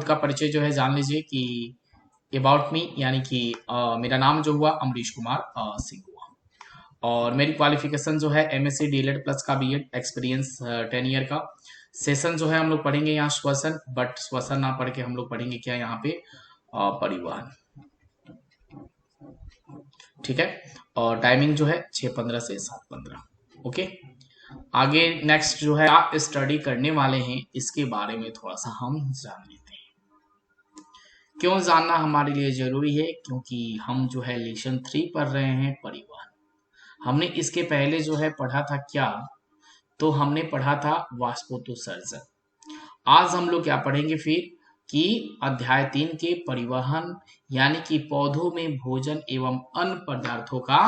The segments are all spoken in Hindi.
खुद का परिचय जो है जान लीजिए कि अबाउट मी, यानी कि मेरा नाम जो हुआ अमरीश कुमार सिंह हुआ। और मेरी क्वालिफिकेशन जो है एमएससी डीएलएड प्लस का बीएड एक्सपीरियंस 10 ईयर का। सेशन जो है हम लोग पढ़ेंगे यहाँ श्वसन, बट श्वसन ना पढ़ के हम लोग पढ़ेंगे क्या यहाँ पे परिवहन। ठीक है, और टाइमिंग जो है 6:15 से 7:15। ओके, आगे नेक्स्ट जो है आप स्टडी करने वाले हैं इसके बारे में थोड़ा सा हम जान लेते हैं। क्यों जानना हमारे लिए जरूरी है? क्योंकि हम जो है लेसन 3 पढ़ रहे हैं परिवहन। हमने इसके पहले जो है पढ़ा था क्या, तो हमने पढ़ा था वाष्पोत्सर्जन। आज हम लोग क्या पढ़ेंगे फिर कि अध्याय 3 के परिवहन, यानी कि पौधों में भोजन एवं अन्य पदार्थों का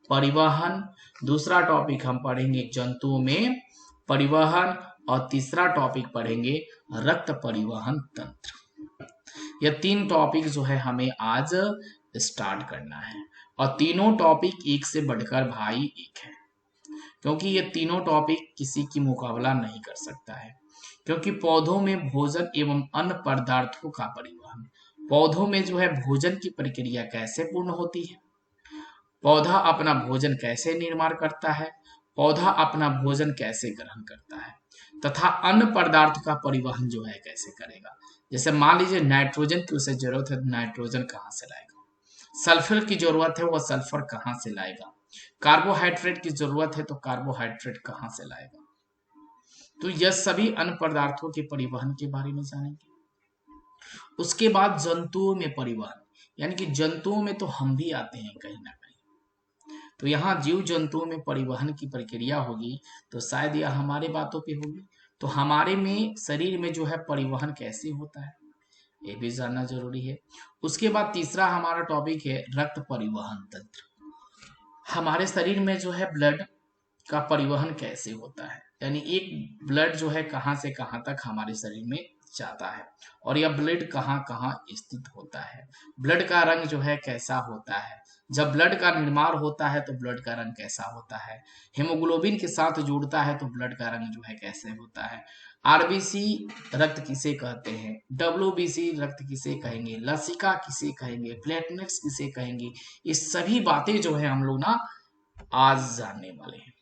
परिवहन। दूसरा टॉपिक हम पढ़ेंगे जंतुओं में परिवहन, और तीसरा टॉपिक पढ़ेंगे रक्त परिवहन तंत्र। यह 3 टॉपिक जो है हमें आज स्टार्ट करना है, और तीनों टॉपिक एक से बढ़कर भाई एक है, क्योंकि ये तीनों टॉपिक किसी की मुकाबला नहीं कर सकता है। क्योंकि पौधों में भोजन एवं अन्य पदार्थों का परिवहन, पौधों में जो है भोजन की प्रक्रिया कैसे पूर्ण होती है, पौधा अपना भोजन कैसे निर्माण करता है, पौधा अपना भोजन कैसे ग्रहण करता है, तथा अन्य पदार्थ का परिवहन जो है कैसे करेगा। जैसे मान लीजिए नाइट्रोजन की उसे जरूरत है, नाइट्रोजन कहाँ से लाएगा, सल्फर की जरूरत है, वह सल्फर कहाँ से लाएगा, कार्बोहाइड्रेट की जरूरत है तो कार्बोहाइड्रेट कहाँ से लाएगा। तो यह सभी अन्य पदार्थों के परिवहन के बारे में जानेंगे। उसके बाद जंतुओं में परिवहन, यानी कि जंतुओं में तो हम भी आते हैं कहीं ना कहीं, तो यहाँ जीव जंतुओं में परिवहन की प्रक्रिया होगी, तो शायद यह हमारे बातों पे होगी। तो हमारे में शरीर में जो है परिवहन कैसे होता है ये भी जानना जरूरी है। उसके बाद तीसरा हमारा टॉपिक है रक्त परिवहन तंत्र। हमारे शरीर में जो है ब्लड का परिवहन कैसे होता है, यानी एक ब्लड जो है कहाँ से कहाँ तक हमारे शरीर में जाता है, और यह ब्लड कहाँ कहाँ स्थित होता है, ब्लड का रंग जो है कैसा होता है, जब ब्लड का निर्माण होता है तो ब्लड का रंग कैसा होता है, हेमोग्लोबिन के साथ जुड़ता है तो ब्लड का रंग जो है कैसे होता है, आरबीसी रक्त किसे कहते हैं, डब्ल्यूबीसी रक्त किसे कहेंगे, लसिका किसे कहेंगे, प्लेटलेट्स किसे कहेंगे, ये सभी बातें जो है हम लोग ना आज जानने वाले हैं।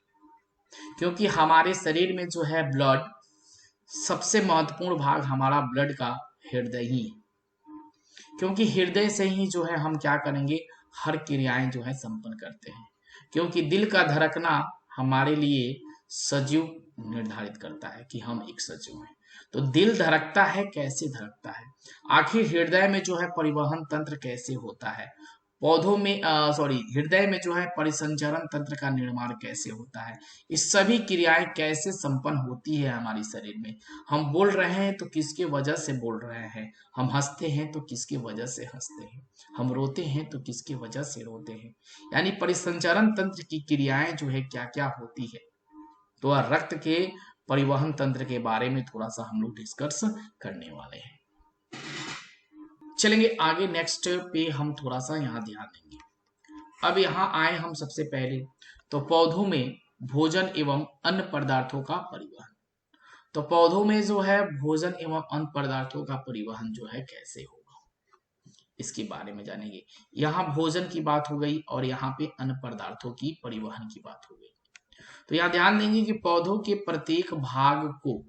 क्योंकि हमारे शरीर में जो है ब्लड, सबसे महत्वपूर्ण भाग हमारा ब्लड का हृदय ही है, क्योंकि हृदय से ही जो है हम क्या करेंगे, हर क्रियाएं जो है संपन्न करते हैं। क्योंकि दिल का धड़कना हमारे लिए सजीव निर्धारित करता है कि हम एक सजीव हैं। तो दिल धड़कता है, कैसे धड़कता है, आखिर हृदय में जो है परिवहन तंत्र कैसे होता है, पौधों में हृदय में जो है परिसंचरण तंत्र का निर्माण कैसे होता है, इस सभी क्रियाएं कैसे संपन्न होती है हमारे शरीर में। हम बोल रहे हैं तो किसके वजह से बोल रहे हैं, हम हंसते हैं तो किसकी वजह से हंसते हैं, हम रोते हैं तो किसकी वजह से रोते हैं, यानी परिसंचरण तंत्र की क्रियाएं जो है क्या क्या होती है। तो रक्त के परिवहन तंत्र के बारे में थोड़ा सा हम लोग डिस्कस करने वाले हैं। चलेंगे आगे, नेक्स्ट पे हम थोड़ा सा यहाँ ध्यान देंगे। अब यहाँ आए हम सबसे पहले तो पौधों में भोजन एवं अन्य पदार्थों का परिवहन। तो पौधों में जो है भोजन एवं अन्य पदार्थों का परिवहन जो है कैसे होगा, इसके बारे में जानेंगे। यहाँ भोजन की बात हो गई और यहाँ पे अन्य पदार्थों की परिवहन की बात हो गई। तो यहाँ ध्यान देंगे कि पौधों के प्रत्येक भाग को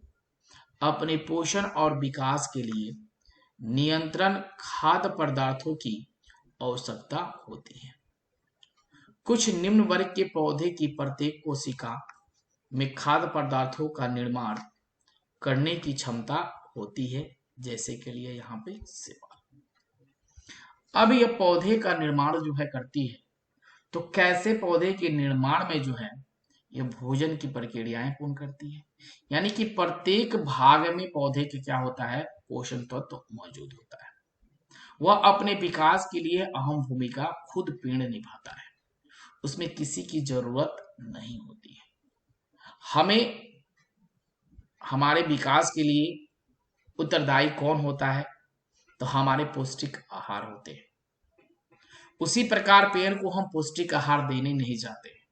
अपने पोषण और विकास के लिए नियंत्रण खाद्य पदार्थों की आवश्यकता होती है। कुछ निम्न वर्ग के पौधे की प्रत्येक कोशिका में खाद्य पदार्थों का निर्माण करने की क्षमता होती है, जैसे के लिए यहाँ पे सेवा। अब यह पौधे का निर्माण जो है करती है, तो कैसे पौधे के निर्माण में जो है यह भोजन की प्रक्रियाएं पूर्ण करती है, यानी कि प्रत्येक भाग में पौधे के क्या होता है, पोषण तत्व तो मौजूद होता है। वह अपने विकास के लिए अहम भूमिका खुद पेड़ निभाता है, उसमें किसी की जरूरत नहीं होती है। हमें हमारे विकास के लिए उत्तरदायी कौन होता है, तो हमारे पौष्टिक आहार होते हैं। उसी प्रकार पेड़ को हम पौष्टिक आहार देने नहीं जाते,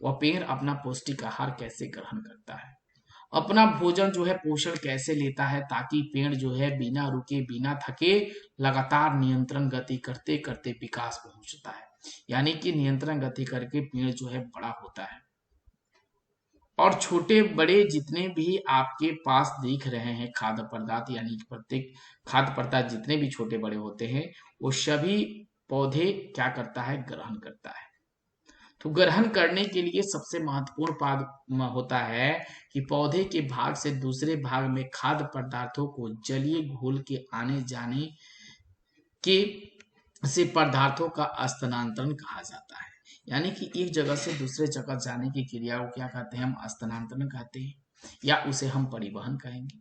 वह पेड़ अपना पौष्टिक आहार कैसे ग्रहण करता है, अपना भोजन जो है पोषण कैसे लेता है, ताकि पेड़ जो है बिना रुके बिना थके लगातार नियंत्रण गति करते करते विकास पहुंचता है। यानी कि नियंत्रण गति करके पेड़ जो है बड़ा होता है। और छोटे बड़े जितने भी आपके पास दिख रहे हैं खाद्य पदार्थ, यानी कि प्रत्येक खाद्य पदार्थ जितने भी छोटे बड़े होते हैं, वो सभी पौधे क्या करता है, ग्रहण करता है। तो ग्रहण करने के लिए सबसे महत्वपूर्ण पाद होता है कि पौधे के भाग से दूसरे भाग में खाद्य पदार्थों को जलीय घोल के आने जाने के से पदार्थों का स्थानांतरण कहा जाता है। यानी कि एक जगह से दूसरे जगह जाने की क्रिया को क्या कहते हैं, हम स्थानांतरण कहते हैं, या उसे हम परिवहन कहेंगे।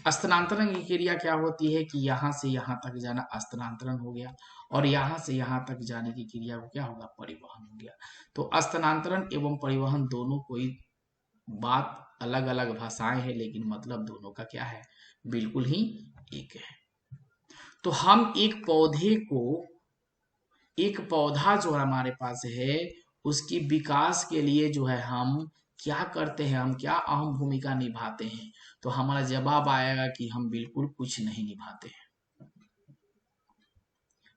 स्थानांतरण की क्रिया क्या होती है कि यहाँ से यहाँ तक जाना स्थानांतरण हो गया, और यहाँ से यहाँ तक जाने की क्रिया को क्या होगा, परिवहन हो गया। तो स्थानांतरण एवं परिवहन दोनों कोई बात अलग अलग भाषाएं हैं, लेकिन मतलब दोनों का क्या है, बिल्कुल ही एक है। तो हम एक पौधा जो हमारे पास है, उसकी विकास के लिए जो है हम क्या करते हैं, हम क्या अहम भूमिका निभाते हैं, तो हमारा जवाब आएगा कि हम बिल्कुल कुछ नहीं निभाते हैं।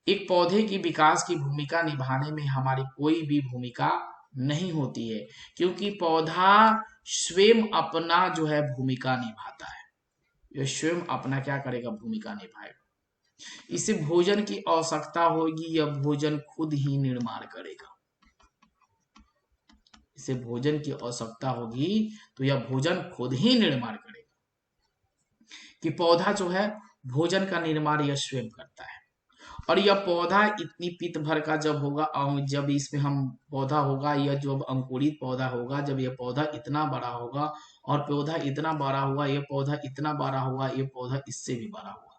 एक पौधे की विकास की भूमिका निभाने में हमारी कोई भी भूमिका नहीं होती है, क्योंकि पौधा स्वयं अपना जो है भूमिका निभाता है। यह स्वयं अपना क्या करेगा, भूमिका निभाएगा। इसे भोजन की आवश्यकता होगी, यह भोजन खुद ही निर्माण करेगा। इसे भोजन की आवश्यकता होगी तो यह भोजन खुद ही निर्माण करेगा। कि पौधा जो है भोजन का निर्माण यह स्वयं करता है। और यह पौधा इतनी पीत भर का जब होगा, जब इसमें हम पौधा होगा, यह जब अंकुरित पौधा होगा, जब यह पौधा इतना बड़ा होगा, और पौधा इतना बड़ा हुआ, यह पौधा इतना बड़ा होगा, यह पौधा इससे भी बड़ा हुआ।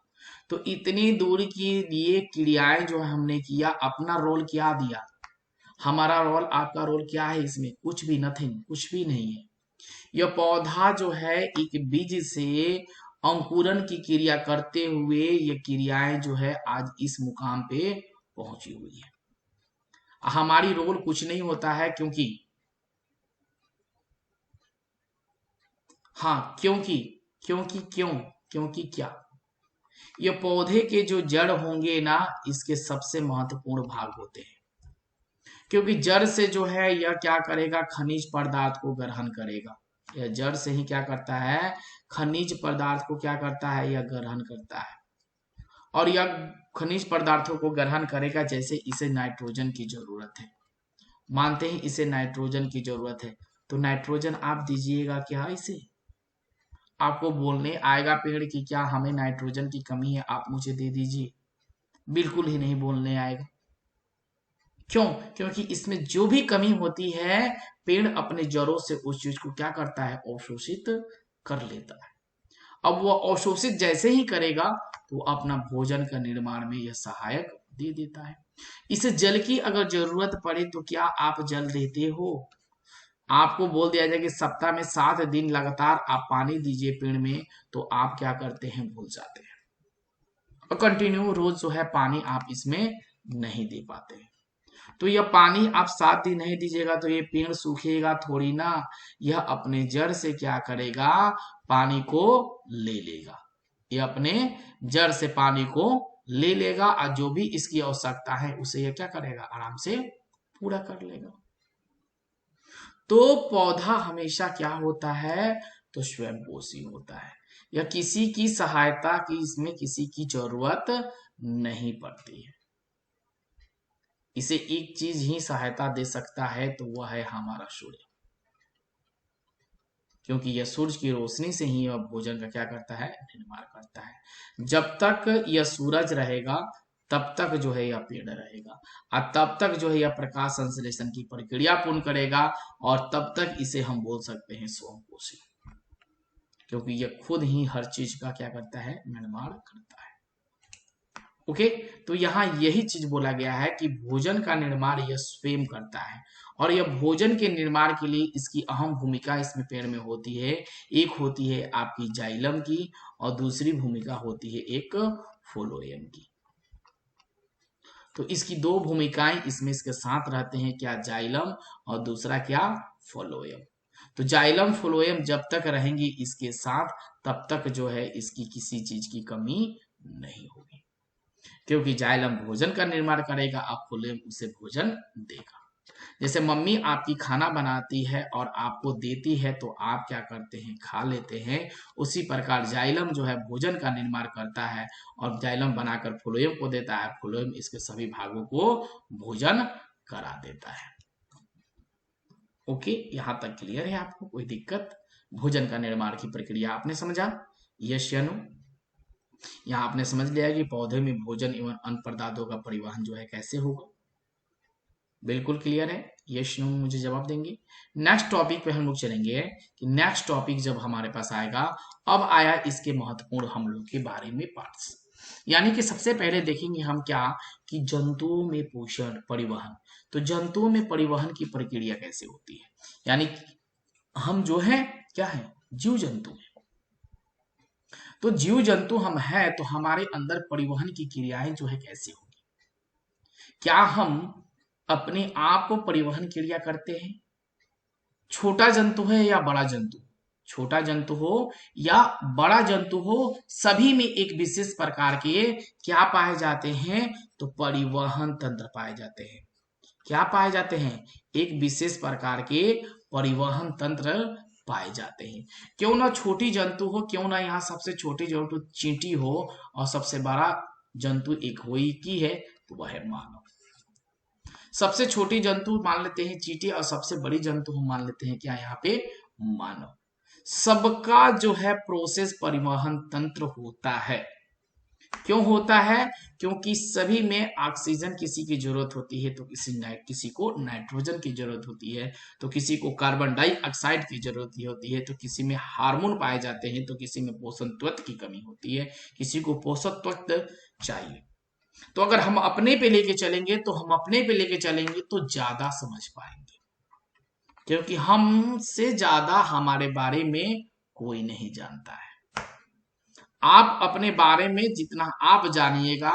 तो इतनी दूर की लिए क्रियाएं जो हमने किया, अपना रोल क्या दिया, हमारा रोल आपका रोल क्या है इसमें, कुछ भी, नथिंग, कुछ भी नहीं है। यह पौधा जो है एक बीज से अंकुरन की क्रिया करते हुए ये क्रियाएं जो है आज इस मुकाम पे पहुंची हुई है। हमारी रोल कुछ नहीं होता है, क्योंकि हाँ, क्योंकि क्योंकि क्यों क्योंकि क्या, ये पौधे के जो जड़ होंगे ना, इसके सबसे महत्वपूर्ण भाग होते हैं। क्योंकि जड़ से जो है यह क्या करेगा, खनिज पदार्थ को ग्रहण करेगा। यह जड़ से ही क्या करता है, खनिज पदार्थ को क्या करता है, यह ग्रहण करता है। और यह खनिज पदार्थों को ग्रहण करेगा, जैसे इसे नाइट्रोजन की जरूरत है, मानते हैं इसे नाइट्रोजन की जरूरत है, तो नाइट्रोजन आप दीजिएगा क्या इसे, आपको बोलने आएगा पेड़ की क्या हमें नाइट्रोजन की कमी है, आप मुझे दे दीजिए, बिल्कुल ही नहीं बोलने आएगा। क्यों, क्योंकि इसमें जो भी कमी होती है, पेड़ अपने जड़ों से उस चीज को क्या करता है, अवशोषित कर लेता है। अब वो अवशोषित जैसे ही करेगा, तो अपना भोजन का निर्माण में यह सहायक दे देता है। इसे जल की अगर जरूरत पड़े तो क्या आप जल देते हो, आपको बोल दिया जाए कि सप्ताह में 7 दिन लगातार आप पानी दीजिए पेड़ में, तो आप क्या करते हैं, भूल जाते हैं, और कंटिन्यू रोज जो है पानी आप इसमें नहीं दे पाते हैं। तो यह पानी आप 7 दिन नहीं दीजिएगा तो ये पेड़ सूखेगा थोड़ी ना, यह अपने जड़ से क्या करेगा, पानी को ले लेगा। ये अपने जड़ से पानी को ले लेगा, और जो भी इसकी आवश्यकता है उसे यह क्या करेगा, आराम से पूरा कर लेगा। तो पौधा हमेशा क्या होता है, तो स्वयंपोषी होता है। यह किसी की सहायता की, इसमें किसी की जरूरत नहीं पड़ती है। इसे एक चीज ही सहायता दे सकता है, तो वह है हमारा सूर्य, क्योंकि यह सूरज की रोशनी से ही यह भोजन का क्या करता है, निर्माण करता है। जब तक यह सूरज रहेगा तब तक जो है यह पेड़ रहेगा, और तब तक जो है यह प्रकाश संश्लेषण की प्रक्रिया पूर्ण करेगा, और तब तक इसे हम बोल सकते हैं स्वयंपोषी, क्योंकि यह खुद ही हर चीज का क्या करता है, निर्माण करता है। ओके, तो यहाँ यही चीज बोला गया है कि भोजन का निर्माण यह स्वयं करता है, और यह भोजन के निर्माण के लिए इसकी अहम भूमिका इसमें पेड़ में होती है। एक होती है आपकी जाइलम की, और दूसरी भूमिका होती है एक फोलोएम की। तो इसकी दो भूमिकाएं इसमें इसके साथ रहते हैं, क्या, जाइलम, और दूसरा क्या, फोलोएम। तो जाइलम फ्लोएम जब तक रहेंगी इसके साथ, तब तक जो है इसकी किसी चीज की कमी नहीं होगी, क्योंकि जाइलम भोजन का निर्माण करेगा, अब फ्लोएम उसे भोजन देगा। जैसे मम्मी आपकी खाना बनाती है और आपको देती है तो आप क्या करते हैं, खा लेते हैं। उसी प्रकार जाइलम जो है भोजन का निर्माण करता है और जाइलम बनाकर फ्लोएम को देता है, फ्लोएम इसके सभी भागों को भोजन करा देता है। ओके, यहां तक क्लियर है? आपको कोई दिक्कत? भोजन का निर्माण की प्रक्रिया आपने समझा? यस या नो? यहां आपने समझ लिया कि पौधे में भोजन एवं अन्य पदार्थों का परिवहन जो है कैसे होगा। बिल्कुल क्लियर है? यस नो मुझे जवाब देंगे। नेक्स्ट टॉपिक पे हम लोग चलेंगे कि नेक्स्ट टॉपिक जब हमारे पास आएगा, अब आया इसके महत्वपूर्ण हम लोग के बारे में पार्ट्स। यानी कि सबसे पहले देखेंगे हम क्या कि जंतुओं में पोषण परिवहन। तो जंतुओं में परिवहन की प्रक्रिया कैसे होती है, यानी हम जो है क्या है, जीव जंतु है। तो जीव जंतु हम है तो हमारे अंदर परिवहन की क्रियाएं जो है कैसे होगी? क्या हम अपने आप को परिवहन क्रिया करते हैं? छोटा जंतु है या बड़ा जंतु, छोटा जंतु हो या बड़ा जंतु हो, सभी में एक विशेष प्रकार के क्या पाए जाते हैं, तो परिवहन तंत्र पाए जाते हैं। क्या पाए जाते हैं? एक विशेष प्रकार के परिवहन तंत्र पाए जाते हैं। क्यों ना छोटी जंतु हो, क्यों ना यहाँ सबसे छोटी जंतु चींटी हो और सबसे बड़ा जंतु एक हो ही की है, तो वह है मानव। सबसे छोटी जंतु मान लेते हैं चींटी और सबसे बड़ी जंतु हम मान लेते हैं क्या, यहाँ पे मानव। सबका जो है प्रोसेस परिवहन तंत्र होता है। क्यों होता है? क्योंकि सभी में ऑक्सीजन किसी की जरूरत होती है, तो किसी को नाइट्रोजन की जरूरत होती है, तो किसी को कार्बन डाइऑक्साइड की जरूरत होती है, तो किसी में हार्मोन पाए जाते हैं, तो किसी में पोषण तत्व की कमी होती है, किसी को पोषक तत्व चाहिए। तो अगर हम अपने पे लेके चलेंगे तो ज्यादा समझ पाएंगे, क्योंकि हमसे ज्यादा हमारे बारे में कोई नहीं जानता है। आप अपने बारे में जितना आप जानिएगा,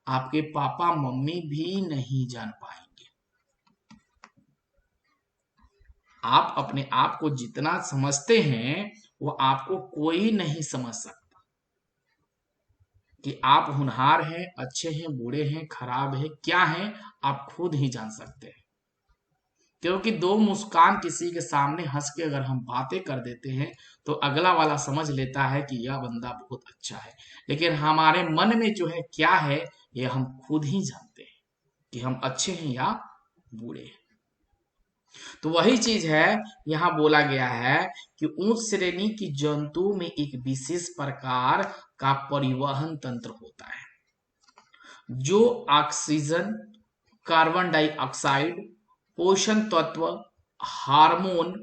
आपके पापा मम्मी भी नहीं जान पाएंगे। आप अपने आप को जितना समझते हैं वो आपको कोई नहीं समझ सकता। कि आप होनहार हैं, अच्छे हैं, बुरे हैं, खराब हैं, क्या हैं, आप खुद ही जान सकते हैं। क्योंकि दो मुस्कान किसी के सामने हंस के अगर हम बातें कर देते हैं तो अगला वाला समझ लेता है कि यह बंदा बहुत अच्छा है, लेकिन हमारे मन में जो है क्या है, ये हम खुद ही जानते हैं कि हम अच्छे हैं या बुरे हैं। तो वही चीज है, यहाँ बोला गया है कि उच्च श्रेणी की जंतु में एक विशेष प्रकार का परिवहन तंत्र होता है, जो ऑक्सीजन, कार्बन डाइऑक्साइड, पोषण तत्व, हार्मोन,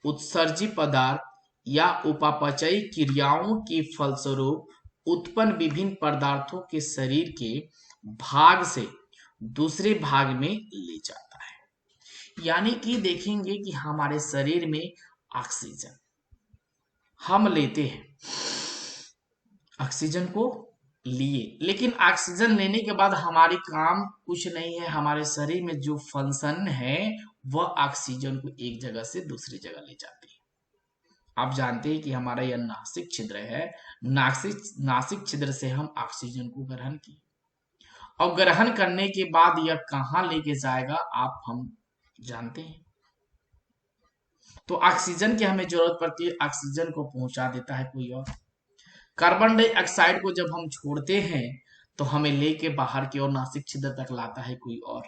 उत्सर्जी पदार्थ या उपापचयी क्रियाओं के फलस्वरूप उत्पन्न विभिन्न पदार्थों के शरीर के भाग से दूसरे भाग में ले जाता है। यानी कि देखेंगे कि हमारे शरीर में ऑक्सीजन हम लेते हैं, ऑक्सीजन को लिए, लेकिन ऑक्सीजन लेने के बाद हमारी काम कुछ नहीं है, हमारे शरीर में जो फंक्शन है वह ऑक्सीजन को एक जगह से दूसरी जगह ले जाती है। आप जानते हैं कि हमारा यह नासिक छिद्र है, नासिक छिद्र से हम ऑक्सीजन को ग्रहण किए और ग्रहण करने के बाद यह कहाँ लेके जाएगा आप हम जानते हैं। तो ऑक्सीजन की हमें जरूरत पड़ती है, ऑक्सीजन को पहुंचा देता है कोई और। कार्बन डाइऑक्साइड को जब हम छोड़ते हैं तो हमें लेके बाहर की ओर नासिक छिद्र तक लाता है कोई और।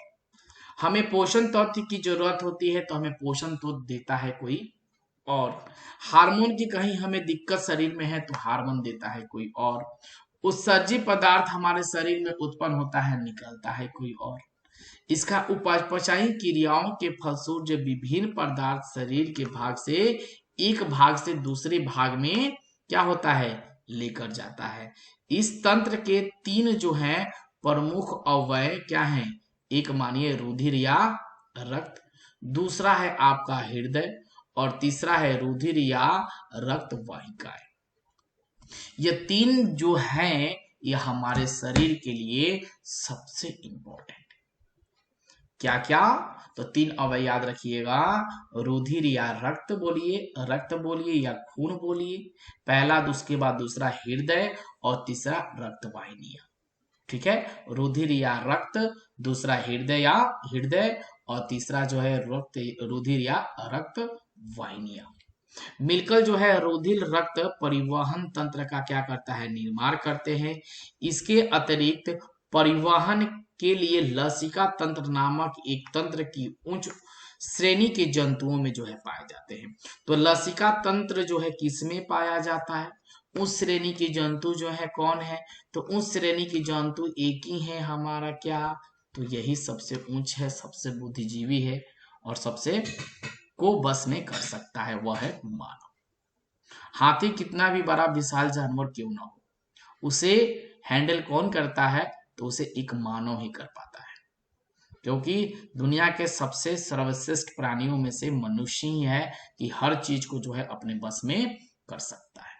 हमें पोषण तत्व की जरूरत होती है तो हमें पोषण तत्व देता है कोई और। हार्मोन की कहीं हमें दिक्कत शरीर में है तो हार्मोन देता है कोई और। उत्सर्जी पदार्थ हमारे शरीर में उत्पन्न होता है, निकलता है कोई और। इसका उपापचयी क्रियाओं के फलस्वरूप जो विभिन्न पदार्थ शरीर के भाग से एक भाग से दूसरे भाग में क्या होता है, लेकर जाता है। इस तंत्र के तीन जो हैं प्रमुख अवयव क्या हैं, एक मानिए रुधिर या रक्त, दूसरा है आपका हृदय और तीसरा है रुधिर या रक्त वाहिकाएं। ये तीन जो हैं ये हमारे शरीर के लिए सबसे इंपॉर्टेंट है। क्या क्या? तो 3 अवयव याद रखिएगा, रुधिर या रक्त बोलिए, रक्त बोलिए या खून बोलिए, पहला उसके बाद दूसरा हृदय और तीसरा रक्त वाहिनियां। ठीक है, रुधिर या रक्त, दूसरा हृदय या हृदय, और तीसरा जो है रक्त, रुधिर या रक्त वाहिनियां मिलकर जो है रुधिर रक्त परिवहन तंत्र का क्या करता है, निर्माण करते हैं। इसके अतिरिक्त परिवहन के लिए लसिका तंत्र नामक एक तंत्र की उच्च श्रेणी के जंतुओं में जो है पाए जाते हैं। तो लसिका तंत्र जो है किसमें पाया जाता है? उस श्रेणी के जंतु जो है कौन है? तो उस श्रेणी के जंतु एक ही है हमारा, क्या? तो यही सबसे ऊंच है, सबसे बुद्धिजीवी है और सबसे को बस में कर सकता है, वह है मानव। हाथी कितना भी बड़ा विशाल जानवर क्यों ना हो, उसे हैंडल कौन करता है? तो उसे एक मानव ही कर पाता है, क्योंकि दुनिया के सबसे सर्वश्रेष्ठ प्राणियों में से मनुष्य ही है कि हर चीज को जो है अपने बस में कर सकता है।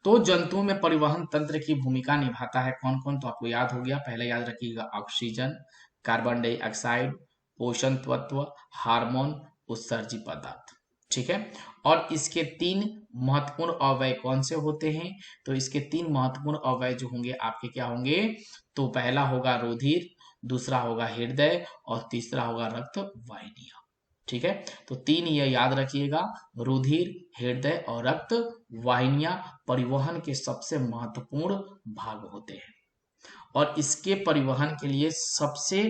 तो जंतुओं में परिवहन तंत्र की भूमिका निभाता है कौन कौन? तो आपको याद हो गया, पहले याद रखिएगा, ऑक्सीजन, कार्बन डाइऑक्साइड, पोषण तत्व, हार्मोन, उत्सर्जी पदार्थ। ठीक है, और इसके 3 महत्वपूर्ण अवयव कौन से होते हैं? तो इसके 3 महत्वपूर्ण अवयव जो होंगे आपके क्या होंगे? तो पहला होगा रुधिर, दूसरा होगा हृदय और तीसरा होगा रक्त वाहिनियां। ठीक है, तो 3 ये याद रखिएगा, रुधिर, हृदय और रक्त वाहिनियां परिवहन के सबसे महत्वपूर्ण भाग होते हैं। और इसके परिवहन के लिए सबसे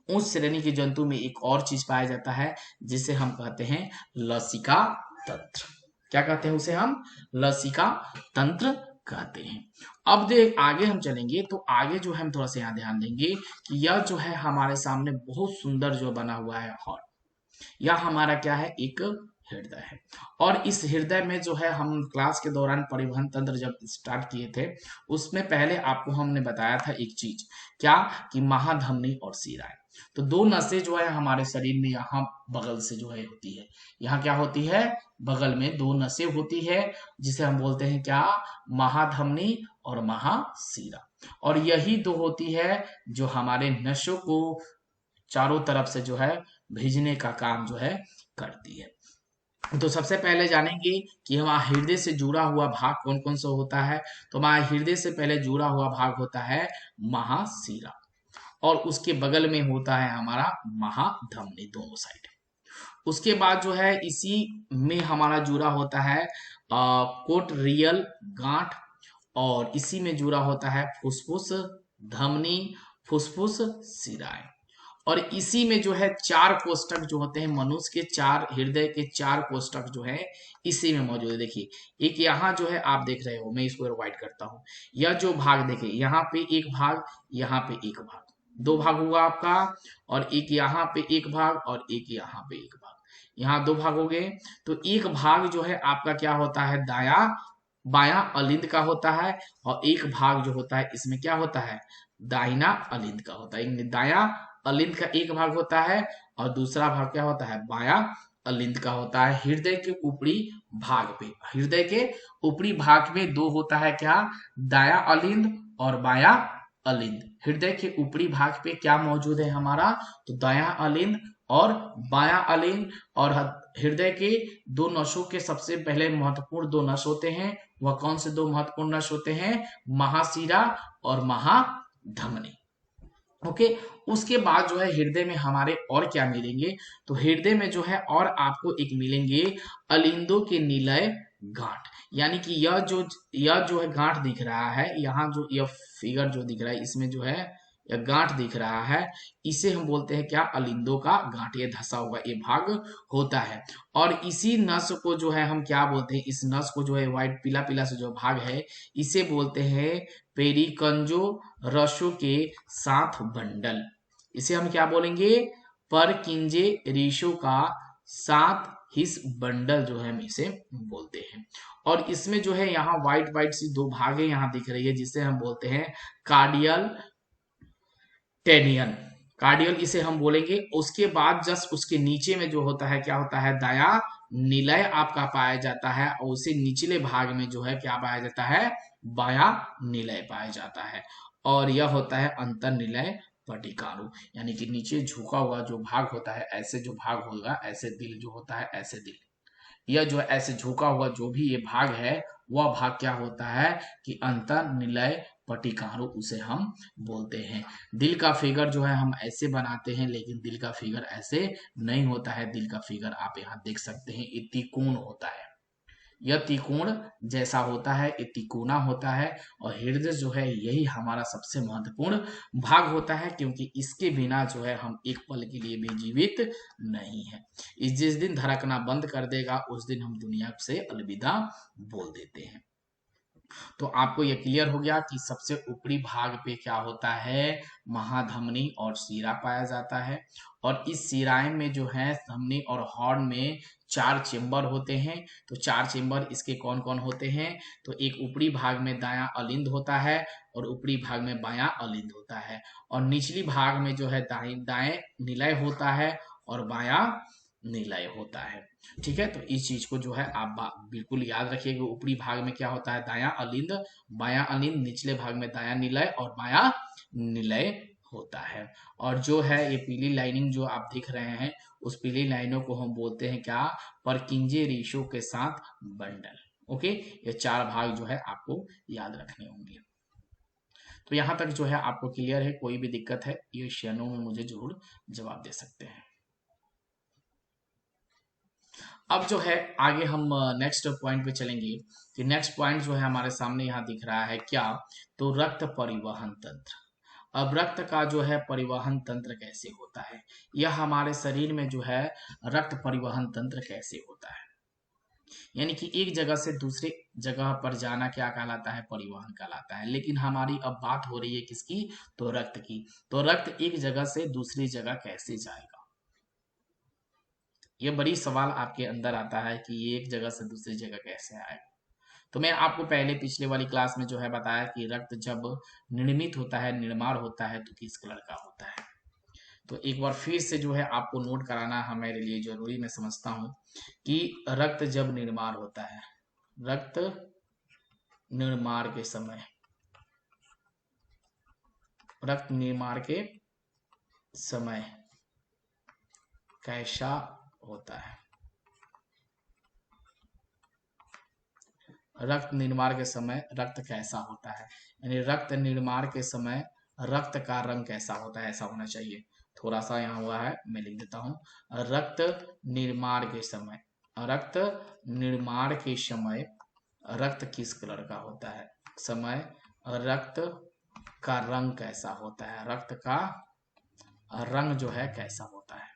उच्च श्रेणी के जंतु में एक और चीज पाया जाता है जिसे हम कहते हैं लसिका तंत्र। क्या कहते हैं उसे? हम लसिका तंत्र कहते हैं। अब देख आगे हम चलेंगे तो आगे जो हम थोड़ा सा यहाँ ध्यान देंगे कि यह जो है हमारे सामने बहुत सुंदर जो बना हुआ है हॉर्न, यह हमारा क्या है? एक हृदय है। और इस हृदय में जो है हम क्लास के दौरान परिवहन तंत्र जब स्टार्ट किए थे उसमें पहले आपको हमने बताया था एक चीज, क्या? कि महाधमनी और शिराएं। तो 2 नसें जो है हमारे शरीर में यहाँ बगल से जो है होती है, यहाँ क्या होती है? बगल में 2 नसें होती है जिसे हम बोलते हैं क्या? महाधमनी और महाशिरा। और यही 2 होती है जो हमारे नसों को चारों तरफ से जो है भेजने का काम जो है करती है। तो सबसे पहले जानेंगे कि हमारा हृदय से जुड़ा हुआ भाग कौन कौन सा होता है। तो हमारा हृदय से पहले जुड़ा हुआ भाग होता है महाशिरा, और उसके बगल में होता है हमारा महाधमनी, दोनों साइड। उसके बाद जो है इसी में हमारा जुड़ा होता है कोटरियल गांठ, और इसी में जुड़ा होता है फुसफुस धमनी, फुसफुस शिराएं। और इसी में जो है 4 कोष्ठक जो होते हैं मनुष्य के, 4 हृदय के 4 कोष्ठक जो है इसी में मौजूद है। देखिए एक यहाँ जो है आप देख रहे हो, मैं इसको वाइट करता हूँ, यह जो भाग देखिए यहाँ पे एक भाग, यहाँ पे एक भाग, 2 भाग हुआ आपका, और एक यहाँ पे एक भाग और एक यहाँ पे एक भाग, यहाँ 2 भाग हो गए। तो एक भाग जो है आपका क्या होता है? दाया बायां अलिंद का होता है, और एक भाग जो होता है इसमें क्या होता है? दाहिना अलिंद का होता है। दाया अलिंद का एक भाग होता है और दूसरा भाग क्या होता है? बायां अलिंद का होता है। हृदय के ऊपरी भाग पे, हृदय के ऊपरी भाग में 2 होता है, क्या? दाया अलिंद और बाया अलिंद। हृदय के ऊपरी भाग पे क्या मौजूद है हमारा? तो दाया अलिंद और बाया अलिंद। और हृदय के 2 नसों के सबसे पहले महत्वपूर्ण 2 नस होते हैं, वह कौन से 2 महत्वपूर्ण नस होते हैं? महाशिरा और महाधमनी। ओके, उसके बाद जो है हृदय में हमारे और क्या मिलेंगे? तो हृदय में जो है और आपको एक मिलेंगे अलिंदों के निलय गांठ, यानी कि यह जो है गांठ दिख रहा है, यहाँ जो यह फिगर जो दिख रहा है इसमें जो है यह गांठ दिख रहा है, इसे हम बोलते हैं क्या? अलिंदों का गांठ। ये धसा हुआ ये भाग होता है। और इसी नस को जो है हम क्या बोलते हैं? इस नस को जो है व्हाइट पीला पीला से जो भाग है इसे बोलते हैं पेरिकंजो रसों के साथ बंडल। इसे हम क्या बोलेंगे? परकिंजे रेशों का 7 हिस्स बंडल जो है हम इसे बोलते हैं। और इसमें जो है यहाँ व्हाइट व्हाइट सी 2 भागे यहाँ दिख रही है जिसे हम बोलते हैं कार्डियल टेनियन, कार्डियल इसे हम बोलेंगे। उसके बाद जस्ट उसके नीचे में जो होता है क्या होता है? दाया निलय आपका पाया जाता है, और उसे निचले भाग में जो है क्या पाया जाता है? बाया निलय पाया जाता है। और यह होता है अंतर निलय पटिकानु, यानी कि नीचे झुका हुआ जो भाग होता है, ऐसे जो भाग होगा, ऐसे दिल जो होता है, ऐसे दिल, यह जो ऐसे झुका हुआ जो भी ये भाग है, वह भाग क्या होता है कि अंतर निलय पटिकानु उसे हम बोलते हैं। दिल का फिगर जो है हम ऐसे बनाते हैं, लेकिन दिल का फिगर ऐसे नहीं होता है। दिल का फिगर आप यहाँ देख सकते हैं, ये त्रिकोण होता है, यह त्रिकोण जैसा होता है, ये तिकोना होता है। और हृदय जो है यही हमारा सबसे महत्वपूर्ण भाग होता है, क्योंकि इसके बिना जो है हम एक पल के लिए भी जीवित नहीं है। इस जिस दिन धड़कना बंद कर देगा उस दिन हम दुनिया से अलविदा बोल देते हैं। तो आपको ये क्लियर हो गया कि सबसे ऊपरी भाग पे क्या होता है, महाधमनी और शीरा पाया जाता है। और इस शिराएं में जो है धमनी और हॉर्न में 4 चेम्बर होते हैं। तो 4 चेम्बर इसके कौन कौन होते हैं, तो एक ऊपरी भाग में दायां अलिंद होता है, और ऊपरी भाग में बायां अलिंद होता है, और निचली भाग में जो है दाएं निलय होता है और बायां निलय होता है। ठीक है, तो इस चीज को जो है आप बिल्कुल याद रखिएगा। ऊपरी भाग में क्या होता है, दायां अलिंद, बायां अलिंद, निचले भाग में दायां निलय और बायां निलय होता है। और जो है ये पीली लाइनिंग जो आप दिख रहे हैं, उस पीली लाइनों को हम बोलते हैं क्या, परकिंजे रेशो के साथ बंडल। ओके, ये 4 भाग जो है आपको याद रखने होंगे। तो यहां तक जो है आपको क्लियर है, कोई भी दिक्कत है ये क्षणों में मुझे जरूर जवाब दे सकते हैं। अब जो है आगे हम नेक्स्ट पॉइंट पे चलेंगे कि नेक्स्ट पॉइंट जो है हमारे सामने यहाँ दिख रहा है क्या, तो रक्त परिवहन तंत्र। अब रक्त का जो है परिवहन तंत्र कैसे होता है, यह हमारे शरीर में जो है रक्त परिवहन तंत्र कैसे होता है, यानी कि एक जगह से दूसरे जगह पर जाना क्या कहलाता है, परिवहन कहलाता है। लेकिन हमारी अब बात हो रही है किसकी, तो रक्त की। तो रक्त एक जगह से दूसरी जगह कैसे जाएगा, ये बड़ी सवाल आपके अंदर आता है कि ये एक जगह से दूसरी जगह कैसे आएगा। तो मैं आपको पहले पिछले वाली क्लास में जो है बताया कि रक्त जब निर्मित होता है, निर्माण होता है, तो किस कलर का होता है। तो एक बार फिर से जो है आपको नोट कराना हमारे लिए जरूरी मैं समझता हूं कि रक्त जब निर्माण होता है, रक्त निर्माण के समय, रक्त निर्माण के समय कैसा होता है, रक्त निर्माण के समय रक्त कैसा होता है, यानी रक्त निर्माण के समय रक्त का रंग कैसा होता है, ऐसा होना चाहिए। थोड़ा सा यहाँ हुआ है, मैं लिख देता हूँ। रक्त निर्माण के समय, रक्त निर्माण के समय रक्त किस कलर का होता है, समय रक्त का रंग कैसा होता है, रक्त का रंग जो है कैसा होता है।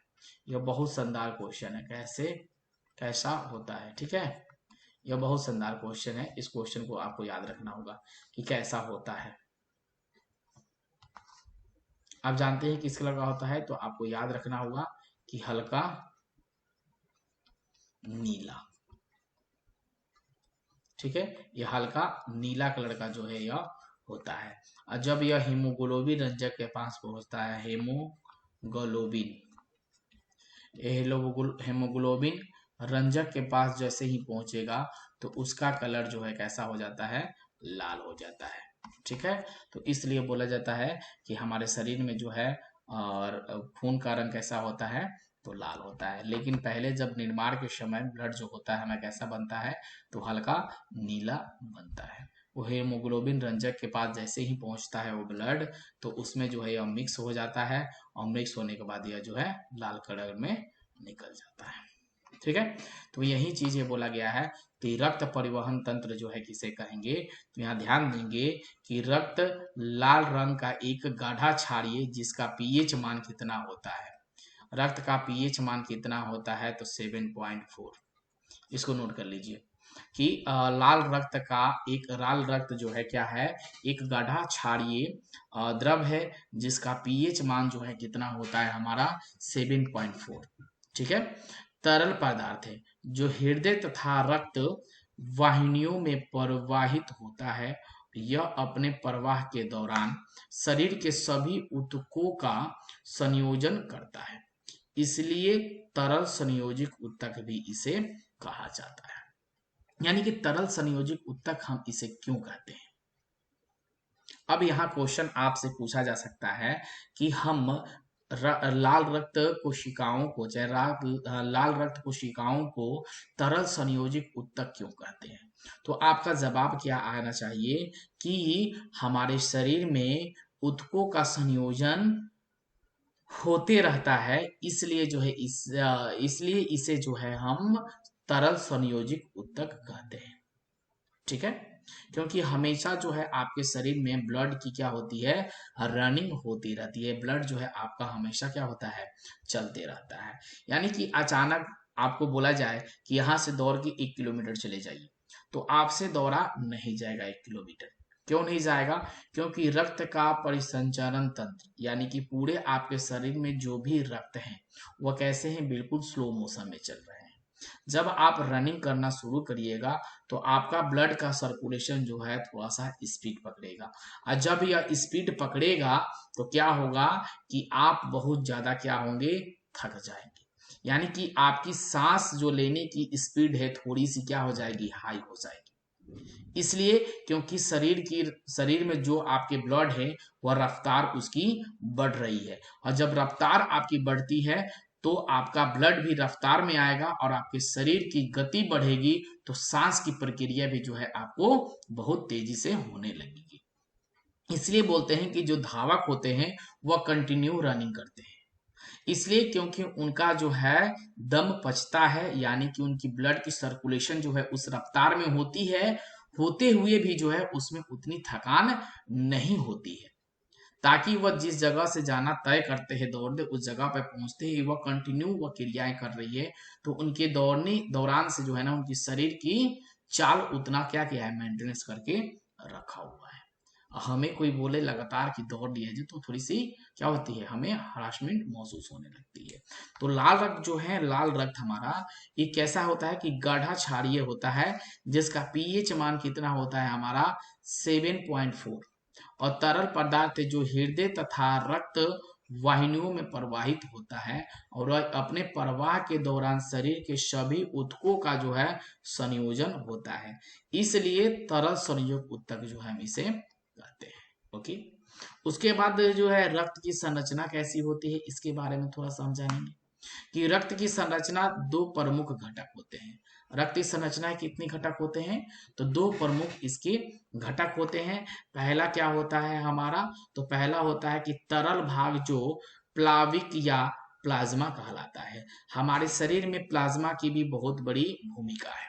यह बहुत शानदार क्वेश्चन है, कैसे कैसा होता है। ठीक है, यह बहुत शानदार क्वेश्चन है, इस क्वेश्चन को आपको याद रखना होगा कि कैसा होता है। आप जानते हैं किस कलर का होता है, तो आपको याद रखना होगा कि हल्का नीला। ठीक है, यह हल्का नीला कलर का जो है यह होता है। और जब यह हीमोग्लोबिन रंजक के पास पहुंचता है, हेमोग्लोबिन, हेमोग्लोबिन रंजक के पास जैसे ही पहुंचेगा तो उसका कलर जो है कैसा हो जाता है, लाल हो जाता है। ठीक है, तो इसलिए बोला जाता है कि हमारे शरीर में जो है और खून का रंग कैसा होता है, तो लाल होता है। लेकिन पहले जब निर्माण के समय ब्लड जो होता है हमें कैसा बनता है, तो हल्का नीला बनता है। वो हेमोग्लोबिन रंजक के पास जैसे ही पहुंचता है वो ब्लड, तो उसमें जो है यह मिक्स हो जाता है, और मिक्स होने के बाद यह जो है लाल कलर में निकल जाता है। ठीक है, तो यही चीज ये बोला गया है कि रक्त परिवहन तंत्र जो है किसे कहेंगे, तो यहाँ ध्यान देंगे कि रक्त लाल रंग का एक गाढ़ा क्षारीय जिसका पीएच मान कितना होता है, रक्त का पीएच मान कितना होता है, तो 7.4। इसको नोट कर लीजिए कि लाल रक्त का एक लाल रक्त जो है क्या है, एक गाढ़ा क्षारीय द्रव है जिसका पीएच मान जो है कितना होता है हमारा 7.4। ठीक है, तरल पदार्थ है जो हृदय तथा रक्त वाहिनियों में प्रवाहित होता है। यह अपने प्रवाह के दौरान शरीर के सभी ऊतकों का संयोजन करता है, इसलिए तरल संयोजित ऊतक भी इसे कहा जाता है। यानी कि तरल संयोजित ऊतक हम इसे क्यों कहते हैं, अब यहाँ क्वेश्चन आपसे पूछा जा सकता है कि हम लाल रक्त कोशिकाओं को लाल रक्त कोशिकाओं को तरल संयोजित ऊतक क्यों कहते हैं? तो आपका जवाब क्या आना चाहिए कि हमारे शरीर में ऊतकों का संयोजन होते रहता है, इसलिए जो है इसलिए इसे जो है हम तरल संयोजित ऊतक कहते हैं। ठीक है, क्योंकि हमेशा जो है आपके शरीर में ब्लड की क्या होती है, रनिंग होती रहती है। ब्लड जो है आपका हमेशा क्या होता है, चलते रहता है। यानी कि अचानक आपको बोला जाए कि यहाँ से दौड़ के 1 किलोमीटर चले जाइए, तो आपसे दौड़ा नहीं जाएगा 1 किलोमीटर। क्यों नहीं जाएगा? क्योंकि रक्त का परिसंचरण तंत्र यानी कि पूरे आपके शरीर में जो भी रक्त है वह कैसे हैं, बिल्कुल स्लो मोशन में चल रहे हैं। जब आप रनिंग करना शुरू करिएगा तो आपका ब्लड का सर्कुलेशन जो है थोड़ा सा स्पीड पकड़ेगा, और जब यह स्पीड पकड़ेगा तो क्या होगा कि आप बहुत ज्यादा क्या होंगे, थक जाएंगे। यानी कि आपकी सांस जो लेने की स्पीड है थोड़ी सी क्या हो जाएगी, हाई हो जाएगी। इसलिए क्योंकि शरीर में जो आपके ब्लड है वह रफ्तार उसकी बढ़ रही है, और जब रफ्तार आपकी बढ़ती है तो आपका ब्लड भी रफ्तार में आएगा और आपके शरीर की गति बढ़ेगी, तो सांस की प्रक्रिया भी जो है आपको बहुत तेजी से होने लगेगी। इसलिए बोलते हैं कि जो धावक होते हैं वह कंटिन्यू रनिंग करते हैं, इसलिए क्योंकि उनका जो है दम पचता है, यानी कि उनकी ब्लड की सर्कुलेशन जो है उस रफ्तार में होती है, होते हुए भी जो है उसमें उतनी थकान नहीं होती है, ताकि वह जिस जगह से जाना तय करते हैं दौड़ते, उस जगह पर पहुंचते ही वह कंटिन्यू वह क्रियाएं कर रही है। तो उनके दौड़ने दौरान से जो है ना उनकी शरीर की चाल उतना क्या किया है, मेंटेनेंस करके रखा हुआ है। हमें कोई बोले लगातार कि दौड़ लिया जाए तो थोड़ी सी क्या होती है, हमें हरासमेंट महसूस होने लगती है। तो लाल रक्त जो है, लाल रक्त हमारा ये कैसा होता है कि गाढ़ा क्षारीय होता है, जिसका पीएच मान कितना होता है हमारा 7.4, और तरल पदार्थ जो हृदय तथा रक्त वाहिनियों में प्रवाहित होता है, और वह अपने प्रवाह के दौरान शरीर के सभी ऊतकों का जो है संयोजन होता है, इसलिए तरल संयोजक ऊतक जो है हम इसे कहते हैं। ओके, उसके बाद जो है रक्त की संरचना कैसी होती है इसके बारे में थोड़ा समझाएंगे कि रक्त की संरचना दो प्रमुख घटक होते हैं। रक्त की संरचना कितने घटक होते हैं, तो दो प्रमुख इसके घटक होते हैं। पहला क्या होता है हमारा, तो पहला होता है कि तरल भाग जो प्लाविक या प्लाज्मा कहलाता है। हमारे शरीर में प्लाज्मा की भी बहुत बड़ी भूमिका है।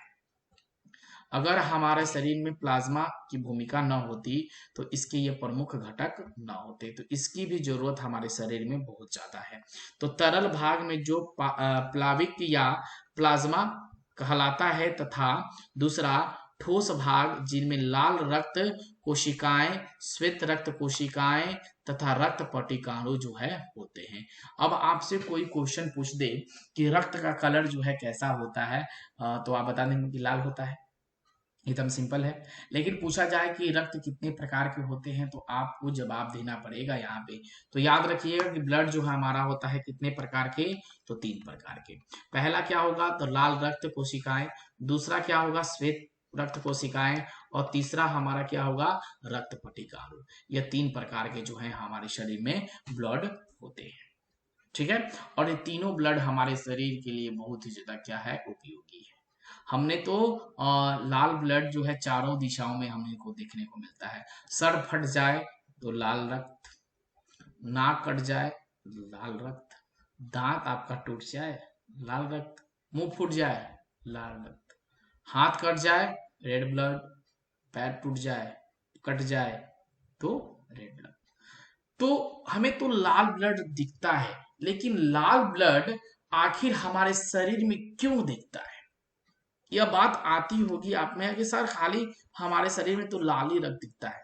अगर हमारे शरीर में प्लाज्मा की भूमिका न होती तो इसके ये प्रमुख घटक न होते, तो इसकी भी जरूरत हमारे शरीर में बहुत ज्यादा है। तो तरल भाग में जो प्लाविक या प्लाज्मा कहलाता है, तथा दूसरा ठोस भाग जिनमें लाल रक्त कोशिकाएं, श्वेत रक्त कोशिकाएं तथा रक्त पटिकाणु जो है होते हैं। अब आपसे कोई क्वेश्चन पूछ दे कि रक्त का कलर जो है कैसा होता है, तो आप बता देंगे कि लाल होता है, एकदम सिंपल है। लेकिन पूछा जाए कि रक्त कितने प्रकार के होते हैं तो आपको जवाब देना पड़ेगा यहाँ पे। तो याद रखिएगा कि ब्लड जो है हमारा होता है कितने प्रकार के, तो 3 प्रकार के। पहला क्या होगा, तो लाल रक्त कोशिकाएं, दूसरा क्या होगा, श्वेत रक्त कोशिकाएं, और तीसरा हमारा क्या होगा, रक्त पटिकाणु। ये 3 प्रकार के जो है हमारे शरीर में ब्लड होते हैं। ठीक है, और ये तीनों ब्लड हमारे शरीर के लिए बहुत ही ज्यादा क्या है, उपयोगी है। हमने तो लाल ब्लड जो है चारों दिशाओं में हमने को देखने को मिलता है। सर फट जाए तो लाल रक्त, नाक कट जाए लाल रक्त, दांत आपका टूट जाए लाल रक्त, मुंह फूट जाए लाल रक्त, हाथ कट जाए रेड ब्लड, पैर टूट जाए कट जाए तो रेड ब्लड। तो हमें तो लाल ब्लड दिखता है, लेकिन लाल ब्लड आखिर हमारे शरीर में क्यों दिखता है? यह बात आती होगी आप में कि सर खाली हमारे शरीर में तो लाल ही रक्त दिखता है,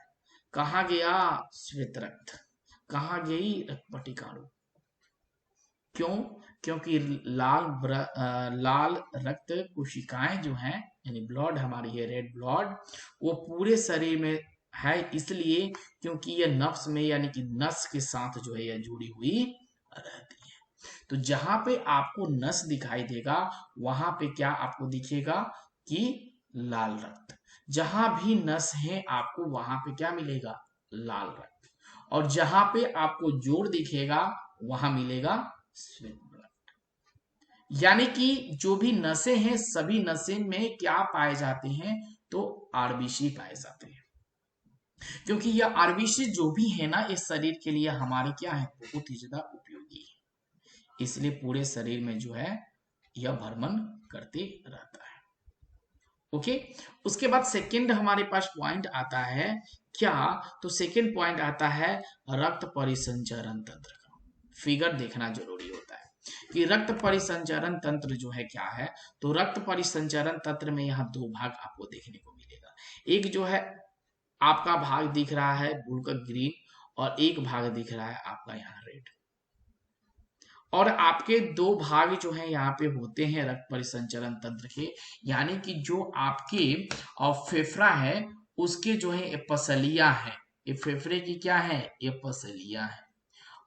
कहाँ गया श्वेत रक्त, कहाँ गई रक्त पटिकाणु? क्यों? क्योंकि लाल रक्त कोशिकाएं जो हैं, यानी ब्लड हमारी है रेड ब्लड, वो पूरे शरीर में है, इसलिए क्योंकि ये नफ्स में यानी कि नस के साथ जो है यह जुड़ी हुई रहती है। तो जहां पे आपको नस दिखाई देगा वहां पे क्या आपको दिखेगा कि लाल रक्त। जहां भी नस है आपको वहां पे क्या मिलेगा, लाल रक्त, और जहां पे आपको जोड़ दिखेगा वहां मिलेगा श्वेत रक्त। यानी कि जो भी नसें हैं सभी नसें में क्या पाए जाते हैं, तो आरबीसी पाए जाते हैं, क्योंकि यह आरबीसी जो भी है ना इस शरीर के लिए हमारे क्या है, बहुत ही ज्यादा उपयोगी है, इसलिए पूरे शरीर में जो है यह भ्रमण करते रहता है। ओके, उसके बाद सेकंड हमारे पास पॉइंट आता है क्या, तो सेकंड पॉइंट आता है रक्त परिसंचरण तंत्र का। फिगर देखना जरूरी होता है कि रक्त परिसंचरण तंत्र जो है क्या है, तो रक्त परिसंचरण तंत्र में यहाँ दो भाग आपको देखने को मिलेगा। एक जो है आपका भाग दिख रहा है ब्लू का ग्रीन, और एक भाग दिख रहा है आपका यहाँ रेड, और आपके दो भाग जो है यहाँ पे होते हैं रक्त परिसंचरण तंत्र के, यानी कि जो आपके फेफड़ा है उसके जो है ये पसलियां है, ये फेफड़े की क्या है, ये पसलियां है,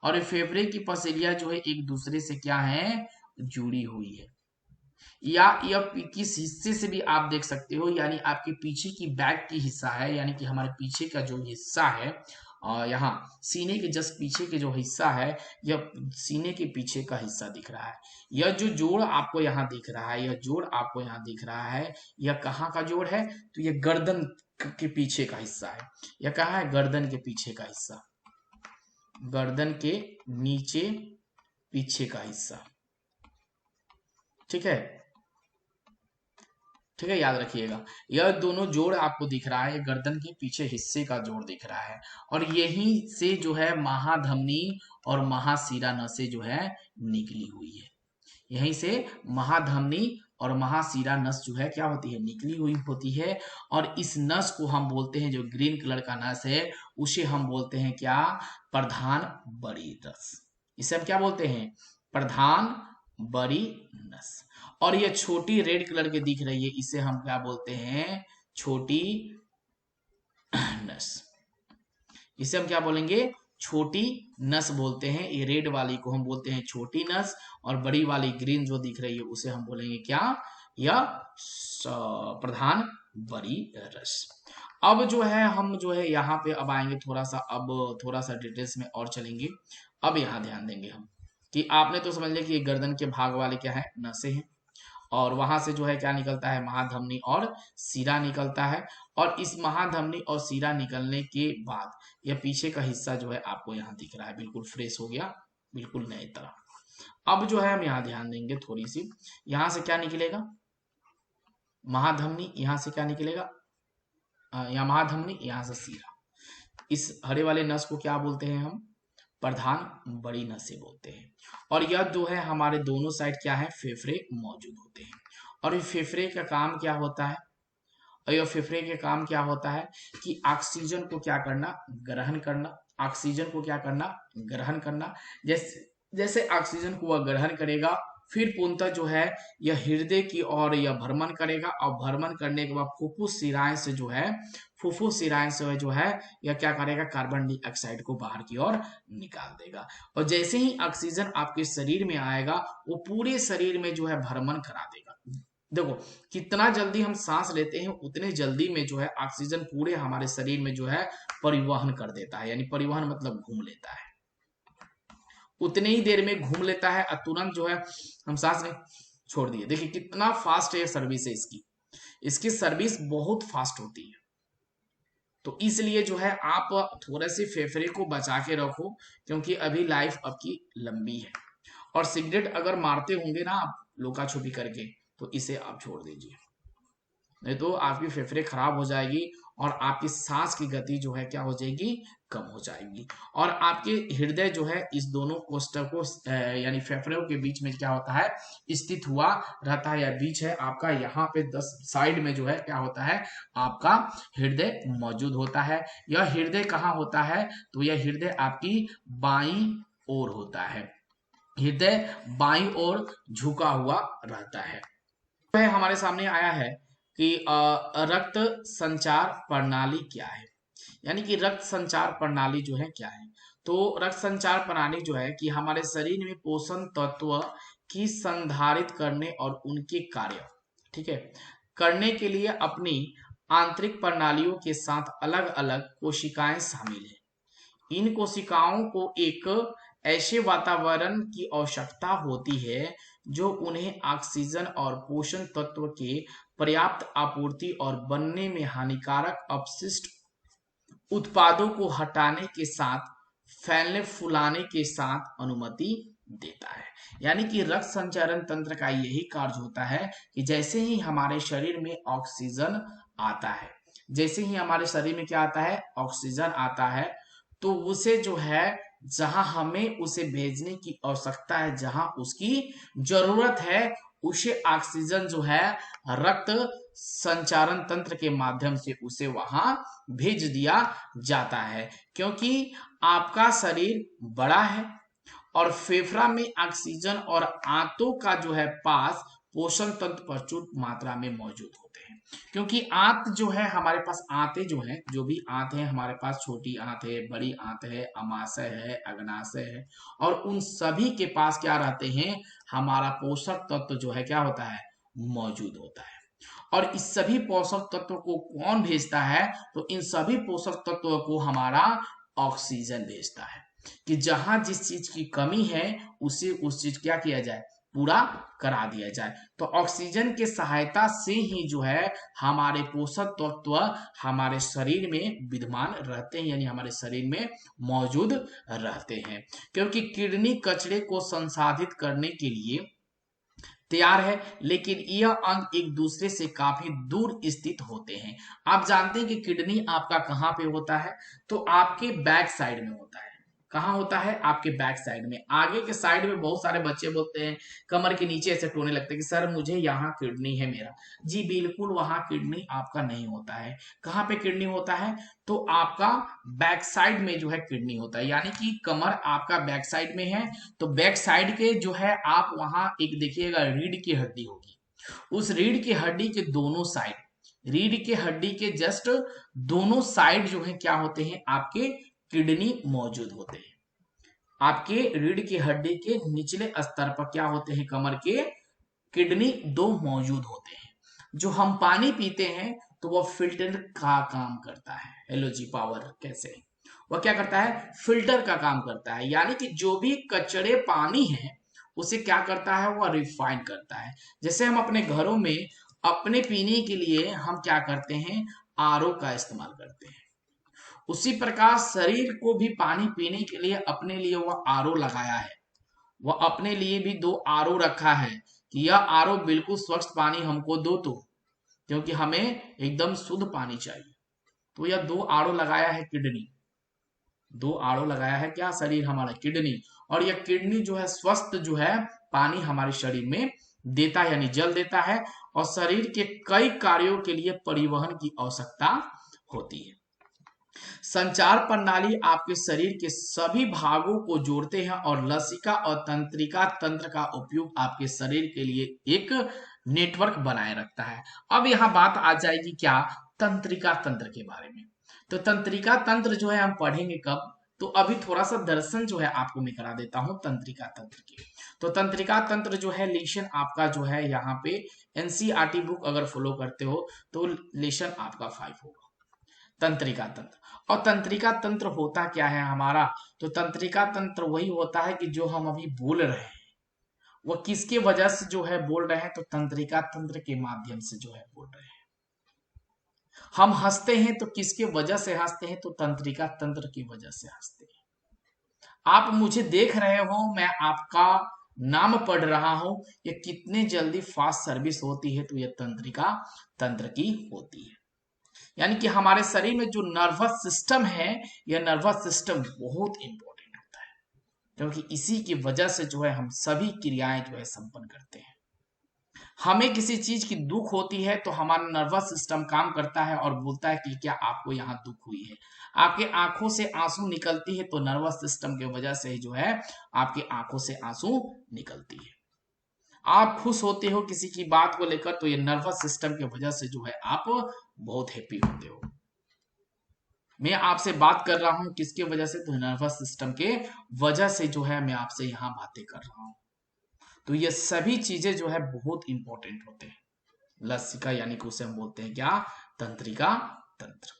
और ये फेफड़े की पसलियां जो है एक दूसरे से क्या है, जुड़ी हुई है। या यह किस हिस्से से भी आप देख सकते हो, यानी आपके पीछे की बैक की हिस्सा है, यानी कि हमारे पीछे का जो हिस्सा है, यहाँ सीने के जस्ट पीछे के जो हिस्सा है, यह सीने के पीछे का हिस्सा दिख रहा है। यह जो जोड़ आपको यहाँ दिख रहा है, यह जोड़ आपको यहाँ दिख रहा है, यह कहाँ का जोड़ है, तो यह गर्दन के पीछे का हिस्सा है। यह कहाँ है, गर्दन के पीछे का हिस्सा, गर्दन के नीचे पीछे का हिस्सा, ठीक है, ठीक है, याद रखिएगा। यह दोनों जोड़ आपको दिख रहा है, गर्दन के पीछे हिस्से का जोड़ दिख रहा है, और यहीं से जो है महाधमनी और महाशिरा नसें जो है निकली हुई है। यहीं से महाधमनी और महाशिरा नस जो है क्या होती है, निकली हुई होती है, और इस नस को हम बोलते हैं, जो ग्रीन कलर का नस है उसे हम बोलते हैं क्या, प्रधान बड़ी नस। इसे हम क्या बोलते हैं, प्रधान बड़ी नस। और ये छोटी रेड कलर के दिख रही है, इसे हम क्या बोलते हैं, छोटी नस। इसे हम क्या बोलेंगे, छोटी नस बोलते हैं। ये रेड वाली को हम बोलते हैं छोटी नस, और बड़ी वाली ग्रीन जो दिख रही है उसे हम बोलेंगे क्या, या प्रधान बड़ी रस। अब जो है हम जो है यहाँ पे अब आएंगे थोड़ा सा, अब थोड़ा सा डिटेल्स में और चलेंगे। अब यहाँ ध्यान देंगे हम कि आपने तो समझ लिया कि गर्दन के भाग वाले क्या है, नसें हैं, और वहां से जो है क्या निकलता है, महाधमनी और सीरा निकलता है, और इस महाधमनी और सीरा निकलने के बाद यह पीछे का हिस्सा जो है आपको यहाँ दिख रहा है, बिल्कुल फ्रेश हो गया, बिल्कुल नए तरह। अब जो है हम यहाँ ध्यान देंगे थोड़ी सी, यहाँ से क्या निकलेगा, महाधमनी, यहाँ से क्या निकलेगा, यहाँ महाधमनी, यहाँ से सीरा। इस हरे वाले नस को क्या बोलते हैं हम, प्रधान बड़ी नसें बोलते हैं। और यह जो है हमारे दोनों साइड क्या है, फेफड़े मौजूद होते हैं। और ये फेफड़े का काम क्या होता है, और यह फेफड़े के काम क्या होता है कि ऑक्सीजन को क्या करना, ग्रहण करना, ऑक्सीजन को क्या करना, ग्रहण करना। जैसे जैसे ऑक्सीजन को वह ग्रहण करेगा, फिर पूर्णतः जो है यह हृदय की ओर यह भ्रमण करेगा, और भ्रमण करने के बाद फुफ्फुस शिराएं से जो है, फुफ्फुस शिराएं से जो है यह क्या करेगा, कार्बन डाइऑक्साइड को बाहर की ओर निकाल देगा। और जैसे ही ऑक्सीजन आपके शरीर में आएगा, वो पूरे शरीर में जो है भ्रमण करा देगा। देखो कितना जल्दी हम सांस लेते हैं, उतने जल्दी में जो है ऑक्सीजन पूरे हमारे शरीर में जो है परिवहन कर देता है, यानी परिवहन मतलब घूम लेता है, उतने ही देर में घूम लेता है, और तुरंत जो है हम सांस में छोड़ दिए। देखिए कितना फास्ट है सर्विस है इसकी, इसकी सर्विस बहुत फास्ट होती है। तो इसलिए जो है आप थोड़े से फेफड़े को बचा के रखो, क्योंकि अभी लाइफ आपकी लंबी है। और सिगरेट अगर मारते होंगे ना आप लुका छुपी करके, तो इसे आप छोड़ दीजिए, नहीं तो आपकी फेफड़े खराब हो जाएगी, और आपकी सांस की गति जो है क्या हो जाएगी, कम हो जाएगी। और आपके हृदय जो है इस दोनों कोष्ठकों यानी फेफड़ों के बीच में क्या होता है, स्थित हुआ रहता है, या बीच है आपका, यहाँ पे 10 साइड में जो है क्या होता है, आपका हृदय मौजूद होता है। यह हृदय कहाँ होता है, तो यह हृदय आपकी बाईं ओर होता है, हृदय बाईं ओर झुका हुआ रहता है। तो हमारे सामने आया है कि रक्त संचार प्रणाली क्या है, यानी कि रक्त संचार प्रणाली जो है क्या है। तो रक्त संचार प्रणाली जो है कि हमारे शरीर में पोषण तत्व की संधारित करने और उनके कार्य, ठीक है, करने के लिए अपनी आंतरिक प्रणालियों के साथ अलग अलग कोशिकाएं शामिल हैं। इन कोशिकाओं को एक ऐसे वातावरण की आवश्यकता होती है जो उन्हें ऑक्सीजन और पोषण तत्व के पर्याप्त आपूर्ति और बनने में हानिकारक अपशिष्ट उत्पादों को हटाने के साथ फैलने फुलाने के साथ अनुमति देता है। यानी कि रक्त संचरण तंत्र का यही कार्य होता है कि जैसे ही हमारे शरीर में ऑक्सीजन आता है, जैसे ही हमारे शरीर में क्या आता है, ऑक्सीजन आता है, तो उसे जो है जहां हमें उसे भेजने की आवश्यकता है, जहां उसकी जरूरत है, उसे ऑक्सीजन जो है रक्त संचारण तंत्र के माध्यम से उसे वहां भेज दिया जाता है। क्योंकि आपका शरीर बड़ा है और फेफड़ा में ऑक्सीजन और आंतों का जो है पास पोषण तत्व प्रचुर मात्रा में मौजूद होते हैं। क्योंकि आंत जो है हमारे पास, आंतें जो हैं, जो भी आंत है हमारे पास, छोटी आंत है, बड़ी आंत है, अमाशय है, अग्नाशय है, और उन सभी के पास क्या रहते हैं, हमारा पोषक तत्व जो है क्या होता है, मौजूद होता है। और इस सभी पोषक तत्वों को कौन भेजता है, तो इन सभी पोषक तत्वों को हमारा ऑक्सीजन भेजता है कि जहां जिस चीज की कमी है उसे उस चीज क्या किया जाए, पूरा करा दिया जाए। तो ऑक्सीजन के सहायता से ही जो है हमारे पोषक तत्व हमारे शरीर में विद्यमान रहते हैं, यानी हमारे शरीर में मौजूद रहते हैं। क्योंकि किडनी कचरे को संसाधित करने के लिए तैयार है, लेकिन यह अंग एक दूसरे से काफी दूर स्थित होते हैं। आप जानते हैं कि किडनी आपका कहाँ पे होता है, तो आपके बैक साइड में होता है। कहाँ होता है, आपके बैक साइड में। आगे के साइड में बहुत सारे बच्चे बोलते हैं, कमर के नीचे ऐसे टोने लगते हैं कि सर मुझे यहाँ किडनी है मेरा। जी बिल्कुल, वहां किडनी आपका नहीं होता है। कहाँ पे किडनी होता है, तो आपका बैक साइड में जो है किडनी होता है। यानी कि कमर आपका बैक साइड में है, तो बैक साइड के जो है आप वहां एक देखिएगा रीढ़ की हड्डी होगी, उस रीढ़ की हड्डी के दोनों साइड, रीढ़ की हड्डी के जस्ट दोनों साइड जो है क्या होते हैं, आपके किडनी मौजूद होते हैं। आपके रीढ़ की हड्डी के निचले स्तर पर क्या होते हैं, कमर के किडनी दो मौजूद होते हैं। जो हम पानी पीते हैं तो वह फिल्टर का काम करता है। हेलो जी पावर कैसे, वह क्या करता है, फिल्टर का काम करता है। यानी कि जो भी कचरे पानी है उसे क्या करता है, वह रिफाइन करता है। जैसे हम अपने घरों में अपने पीने के लिए हम क्या करते हैं, आरओ का इस्तेमाल करते हैं, उसी प्रकार शरीर को भी पानी पीने के लिए अपने लिए वह आरओ लगाया है। वह अपने लिए भी दो आरओ रखा है कि यह आरओ बिल्कुल स्वच्छ पानी हमको दो, तो क्योंकि हमें एकदम शुद्ध पानी चाहिए। तो यह दो आरओ लगाया है किडनी, दो आरओ लगाया है क्या, शरीर हमारा किडनी। और यह किडनी जो है स्वस्थ जो है पानी हमारे शरीर में देता है, यानी जल देता है, और शरीर के कई कार्यों के लिए परिवहन की आवश्यकता होती है। संचार प्रणाली आपके शरीर के सभी भागों को जोड़ते हैं और लसिका और तंत्रिका तंत्र का उपयोग आपके शरीर के लिए एक नेटवर्क बनाए रखता है। अब यहाँ बात आ जाएगी क्या, तंत्रिका तंत्र के बारे में। तो तंत्रिका तंत्र जो है हम पढ़ेंगे कब, तो अभी थोड़ा सा दर्शन जो है आपको मैं करा देता हूं तंत्रिका तंत्र के। तो तंत्रिका तंत्र जो है लेशन आपका जो है यहाँ पे एनसीईआरटी बुक अगर फॉलो करते हो तो लेशन आपका 5 होगा, तंत्रिका तंत्र। और तंत्रिका तंत्र होता क्या है हमारा, तो तंत्रिका तंत्र वही होता है कि जो हम अभी बोल रहे हैं वह किसके वजह से जो है बोल रहे हैं, तो तंत्रिका तंत्र के माध्यम से जो है बोल रहे हैं। हम हंसते हैं तो किसके वजह से हंसते हैं, तो तंत्रिका तंत्र की वजह से हंसते हैं। आप मुझे देख रहे हो, मैं आपका नाम पढ़ रहा हूं, ये कितने जल्दी फास्ट सर्विस होती है, तो ये तंत्रिका तंत्र की होती है। यानी कि हमारे शरीर में जो नर्वस सिस्टम है, यह नर्वस सिस्टम बहुत इंपॉर्टेंट होता है, क्योंकि इसी की वजह से जो है हम सभी क्रियाएं जो है संपन्न करते हैं। हमें किसी चीज की दुख होती है तो हमारा नर्वस सिस्टम काम करता है और बोलता है कि क्या आपको यहाँ दुख हुई है। आपके आंखों से आंसू निकलती है तो नर्वस सिस्टम की वजह से जो है आपकी आंखों से आंसू निकलती है। आप खुश होते हो किसी की बात को लेकर तो ये नर्वस सिस्टम की वजह से जो है आप बहुत हैप्पी होते हो। मैं आपसे बात कर रहा हूं किसके वजह से, तो नर्वस सिस्टम के वजह से जो है मैं आपसे यहाँ बातें कर रहा हूं। तो ये सभी चीजें जो है बहुत इंपॉर्टेंट होते हैं। लसिका यानी कि उसे हम बोलते हैं क्या, तंत्रिका तंत्र,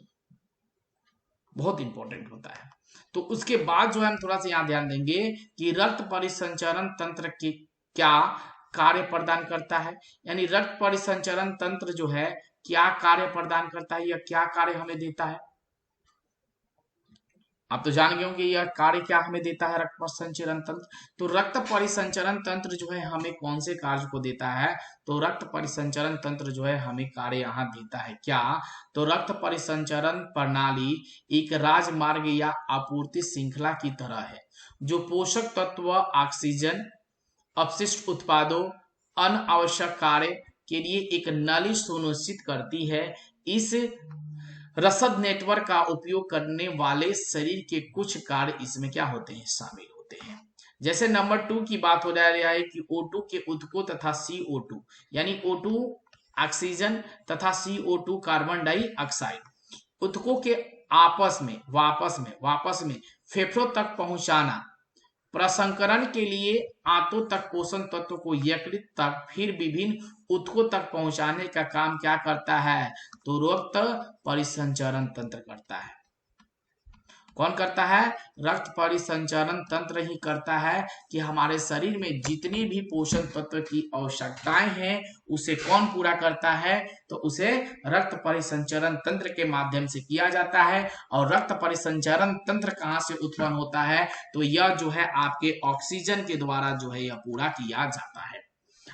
बहुत इंपॉर्टेंट होता है। तो उसके बाद जो है हम थोड़ा सा यहाँ ध्यान देंगे कि रक्त परिसंचरण तंत्र की क्या कार्य प्रदान करता है, यानी रक्त परिसंचरण तंत्र जो है क्या कार्य प्रदान करता है या क्या कार्य हमें देता है। आप तो जान गए होंगे यह कार्य क्या हमें देता है रक्त परिसंचरण तंत्र। तो रक्त परिसंचरण तंत्र जो है हमें कौन से कार्य को देता है, तो रक्त परिसंचरण तंत्र जो है हमें कार्य यहाँ देता है क्या, तो रक्त परिसंचरण प्रणाली एक राजमार्ग या आपूर्ति श्रृंखला की तरह है जो पोषक तत्व, ऑक्सीजन, अपशिष्ट उत्पादों, अनावश्यक कार्य के लिए एक नली सुनिश्चित करती है। इस रसद नेटवर्क का उपयोग करने वाले शरीर के कुछ कार्य इसमें क्या होते हैं, शामिल होते हैं। जैसे नंबर 2 की बात हो रहा है कि O2 के ऊतकों तथा CO2 यानी O2 ऑक्सीजन तथा CO2 कार्बन डाइऑक्साइड ऊतकों के वापस में फेफड़ों तक पहुंचाना, प्रसंकरण के लिए आंतों तक पोषण तत्व को यकृत तक फिर विभिन्न ऊतकों तक पहुंचाने का काम क्या करता है, तो रक्त परिसंचरण तंत्र करता है। कौन करता है, रक्त परिसंचरण तंत्र ही करता है कि हमारे शरीर में जितने भी पोषण तत्व की आवश्यकताएं हैं उसे कौन पूरा करता है, तो उसे रक्त परिसंचरण तंत्र के माध्यम से किया जाता है। और रक्त परिसंचरण तंत्र कहां से उत्पन्न होता है, तो यह जो है आपके ऑक्सीजन के द्वारा जो है यह पूरा किया जाता है।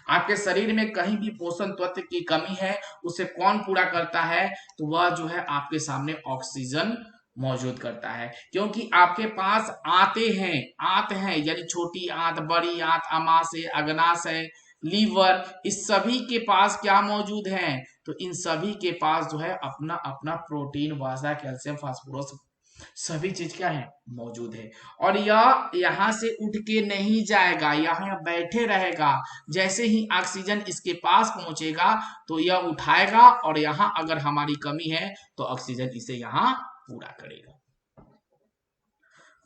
आपके शरीर में कहीं भी पोषण तत्व की कमी है उसे कौन पूरा करता है, तो वह जो है आपके सामने ऑक्सीजन मौजूद करता है। क्योंकि आपके पास आंत हैं यानी छोटी आंत, बड़ी आंत, अमाशय, अग्नाशय, लीवर, इस सभी के पास क्या मौजूद है, तो इन सभी के पास जो है अपना अपना प्रोटीन, वसा, कैल्शियम, फास्फोरस सभी चीज क्या है, मौजूद है। और यह यहाँ से उठ के नहीं जाएगा, यहाँ बैठे रहेगा। जैसे ही ऑक्सीजन इसके पास पहुंचेगा तो यह उठाएगा और यहाँ अगर हमारी कमी है तो ऑक्सीजन इसे यहाँ पूरा करेगा।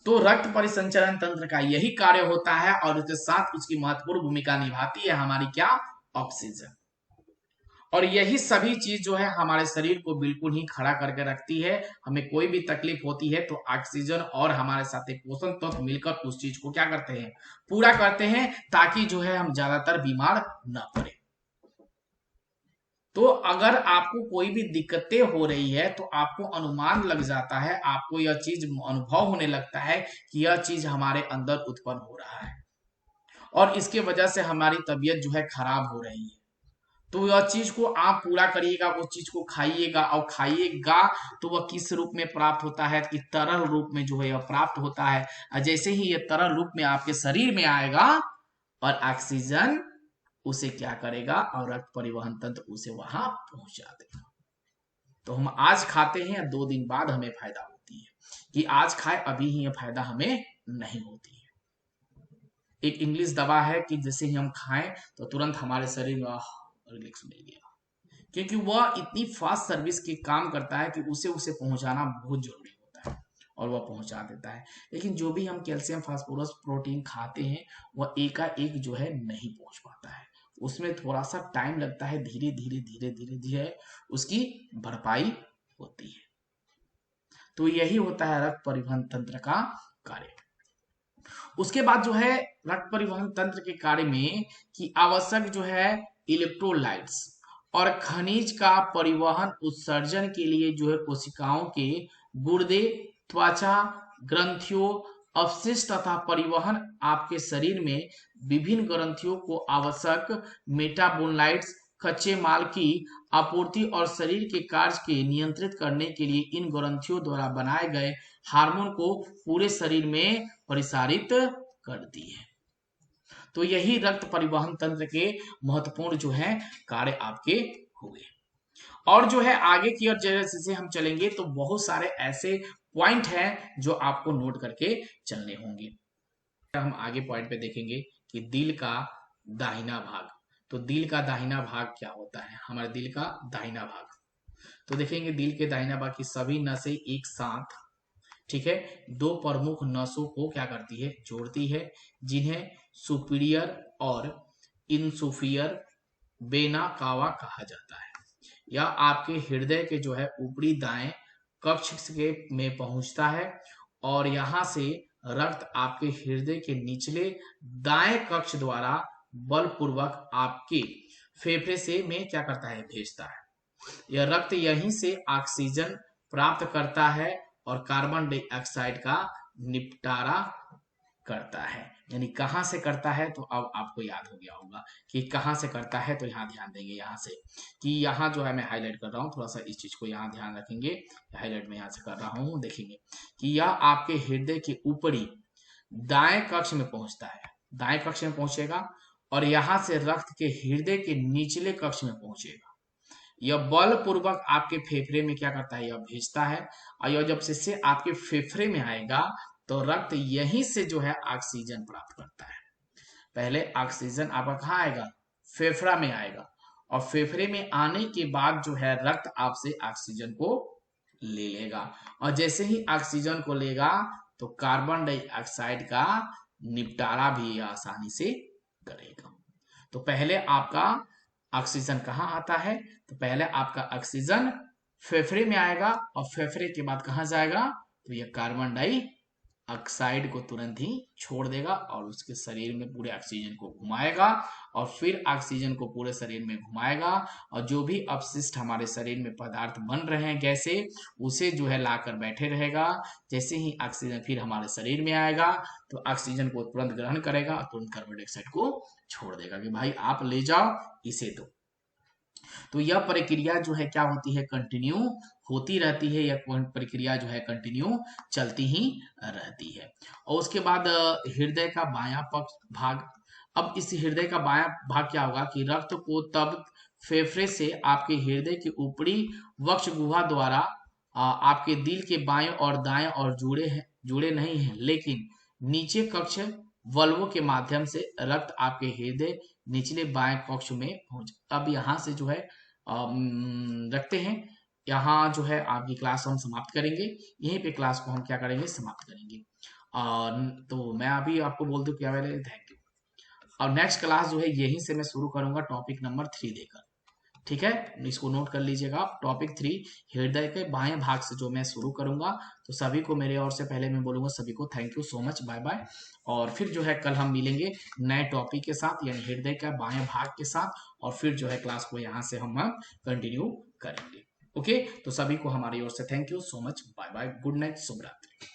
तो रक्त परिसंचरण तंत्र का यही कार्य होता है और उसके साथ उसकी महत्वपूर्ण भूमिका निभाती है हमारी क्या, ऑक्सीजन। और यही सभी चीज जो है हमारे शरीर को बिल्कुल ही खड़ा करके रखती है। हमें कोई भी तकलीफ होती है तो ऑक्सीजन और हमारे साथ एक पोषण तत्व मिलकर उस चीज को क्या करते हैं, पूरा करते हैं, ताकि जो है हम ज्यादातर बीमार न पड़े। तो अगर आपको कोई भी दिक्कतें हो रही है तो आपको अनुमान लग जाता है, आपको यह चीज अनुभव होने लगता है कि यह चीज हमारे अंदर उत्पन्न हो रहा है और इसके वजह से हमारी तबीयत जो है खराब हो रही है। तो यह चीज को आप पूरा करिएगा, उस चीज को खाइएगा और खाइएगा तो वह किस रूप में प्राप्त होता है, कि तरल रूप में जो है यह प्राप्त होता है। और जैसे ही यह तरल रूप में आपके शरीर में आएगा और ऑक्सीजन उसे क्या करेगा, और रक्त परिवहन तंत्र उसे वहां पहुंचा देगा। तो हम आज खाते हैं, 2 दिन बाद हमें फायदा होती है, कि आज खाए अभी ही यह फायदा हमें नहीं होती है। एक इंग्लिश दवा है कि जैसे ही हम खाएं तो तुरंत हमारे शरीर में रिलैक्स मिल गया, क्योंकि वह इतनी फास्ट सर्विस के काम करता है कि उसे पहुंचाना बहुत जरूरी होता है और वह पहुंचा देता है। लेकिन जो भी हम कैल्शियम, फास्फोरस, प्रोटीन खाते हैं वह एकाएक जो है नहीं पहुंच पाता है, उसमें थोड़ा सा टाइम लगता है, धीरे धीरे उसकी भरपाई होती है। तो यही होता है रक्त परिवहन तंत्र का कार्य। उसके बाद जो है रक्त परिवहन तंत्र के कार्य में कि आवश्यक जो है इलेक्ट्रोलाइट्स और खनिज का परिवहन उत्सर्जन के लिए जो है कोशिकाओं के गुर्दे, त्वचा, ग्रंथियों, अपशिष्ट तथा परिवहन आपके शरीर में विभिन्न ग्रंथियों को आवश्यक मेटाबोलाइट्स, कच्चे माल की आपूर्ति और शरीर के कार्य के नियंत्रित करने के लिए इन ग्रंथियों द्वारा बनाए गए हार्मोन को पूरे शरीर में परिसारित करती है। तो यही रक्त परिवहन तंत्र के महत्वपूर्ण जो है कार्य आपके हुए। और जो है आगे की ओर जैसे हम चलेंगे तो बहुत सारे ऐसे पॉइंट हैं जो आपको नोट करके चलने होंगे। हम आगे पॉइंट पे देखेंगे कि दिल का दाहिना भाग। तो दिल का दाहिना भाग क्या होता है, हमारे दिल का दाहिना भाग। तो देखेंगे दिल के दाहिना भाग की सभी नसें एक साथ, ठीक है, 2 प्रमुख नसों को क्या करती है, जोड़ती है, जिन्हें सुपीरियर और इंफीरियर वेना कावा कहा जाता है। यह आपके हृदय के जो है ऊपरी दाएं कक्ष के में पहुंचता है और यहाँ से रक्त आपके हृदय के निचले दाएं कक्ष द्वारा बलपूर्वक आपके फेफड़े से में क्या करता है, भेजता है। यह रक्त यहीं से ऑक्सीजन प्राप्त करता है और कार्बन डाइऑक्साइड का निपटारा करता है। यानी कहां से करता है, तो अब आपको याद हो गया होगा कि कहां से करता है। तो यहाँ ध्यान देंगे यहाँ से कि यहाँ जो है मैं हाईलाइट कर रहा हूँ, थोड़ा सा इस चीज को यहाँ ध्यान रखेंगे। हाईलाइट में यहाँ से कर रहा हूँ, देखेंगे कि यह आपके हृदय के ऊपरी दाएं कक्ष में पहुंचता है, दाएं कक्ष में पहुंचेगा और यहाँ से रक्त के हृदय के निचले कक्ष में पहुंचेगा। यह बलपूर्वक आपके फेफड़े में क्या करता है, यह भेजता है और यह जब से आपके फेफड़े में आएगा तो रक्त यहीं से जो है ऑक्सीजन प्राप्त करता है। पहले ऑक्सीजन आपका कहाँ आएगा, फेफड़ा में आएगा और फेफड़े में आने के बाद जो है रक्त आपसे ऑक्सीजन को ले लेगा और जैसे ही ऑक्सीजन को लेगा तो कार्बन डाइऑक्साइड का निपटारा भी आसानी से करेगा। तो पहले आपका ऑक्सीजन कहाँ आता है, तो पहले आपका ऑक्सीजन फेफड़े में आएगा और फेफड़े के बाद कहाँ जाएगा, तो यह कार्बन डाइऑक्साइड को तुरंत ही छोड़ देगा और उसके शरीर में पूरे ऑक्सीजन को घुमाएगा और फिर ऑक्सीजन को पूरे शरीर में घुमाएगा और जो भी अपशिष्ट हमारे शरीर में पदार्थ बन रहे हैं गैसे, उसे जो है लाकर बैठे रहेगा। जैसे ही ऑक्सीजन फिर हमारे शरीर में आएगा तो ऑक्सीजन को तुरंत ग्रहण करेगा और तुरंत कार्बन डाइऑक्साइड को छोड़ देगा कि भाई आप ले जाओ इसे दो। तो यह प्रक्रिया जो है क्या होती है, कंटिन्यू होती रहती है। यह प्रक्रिया जो है कंटिन्यू चलती ही रहती है। और उसके बाद हृदय का बायां पक्ष भाग, अब इस हृदय का बायां भाग क्या होगा कि रक्त को तब फेफड़े से आपके हृदय के ऊपरी वक्ष गुहा द्वारा आपके दिल के बाएं और दाएं और जुड़े नहीं हैं, लेकिन नीचे कक्ष वल्वों के माध्यम से रक्त आपके हृदय निचले बाएं कक्ष में पहुंच। अब यहाँ से जो है रखते हैं, यहाँ जो है आपकी क्लास हम समाप्त करेंगे। यहीं पे क्लास को हम क्या करेंगे, समाप्त करेंगे। और तो मैं अभी आपको बोल दूं क्या, पहले थैंक यू। और नेक्स्ट क्लास जो है यहीं से मैं शुरू करूंगा टॉपिक नंबर 3 देकर, ठीक है। इसको नोट कर लीजिएगा आप, टॉपिक 3 हृदय के बाएं भाग से जो मैं शुरू करूंगा। तो सभी को मेरे ओर से पहले मैं बोलूंगा सभी को thank you so much, bye bye. और फिर जो है कल हम मिलेंगे नए टॉपिक के साथ, यानी हृदय का बाएं भाग के साथ, और फिर जो है क्लास को यहाँ से हम कंटिन्यू करेंगे। ओके, तो सभी को हमारी ओर से thank you so much, bye bye, good night, शुभ रात्रि।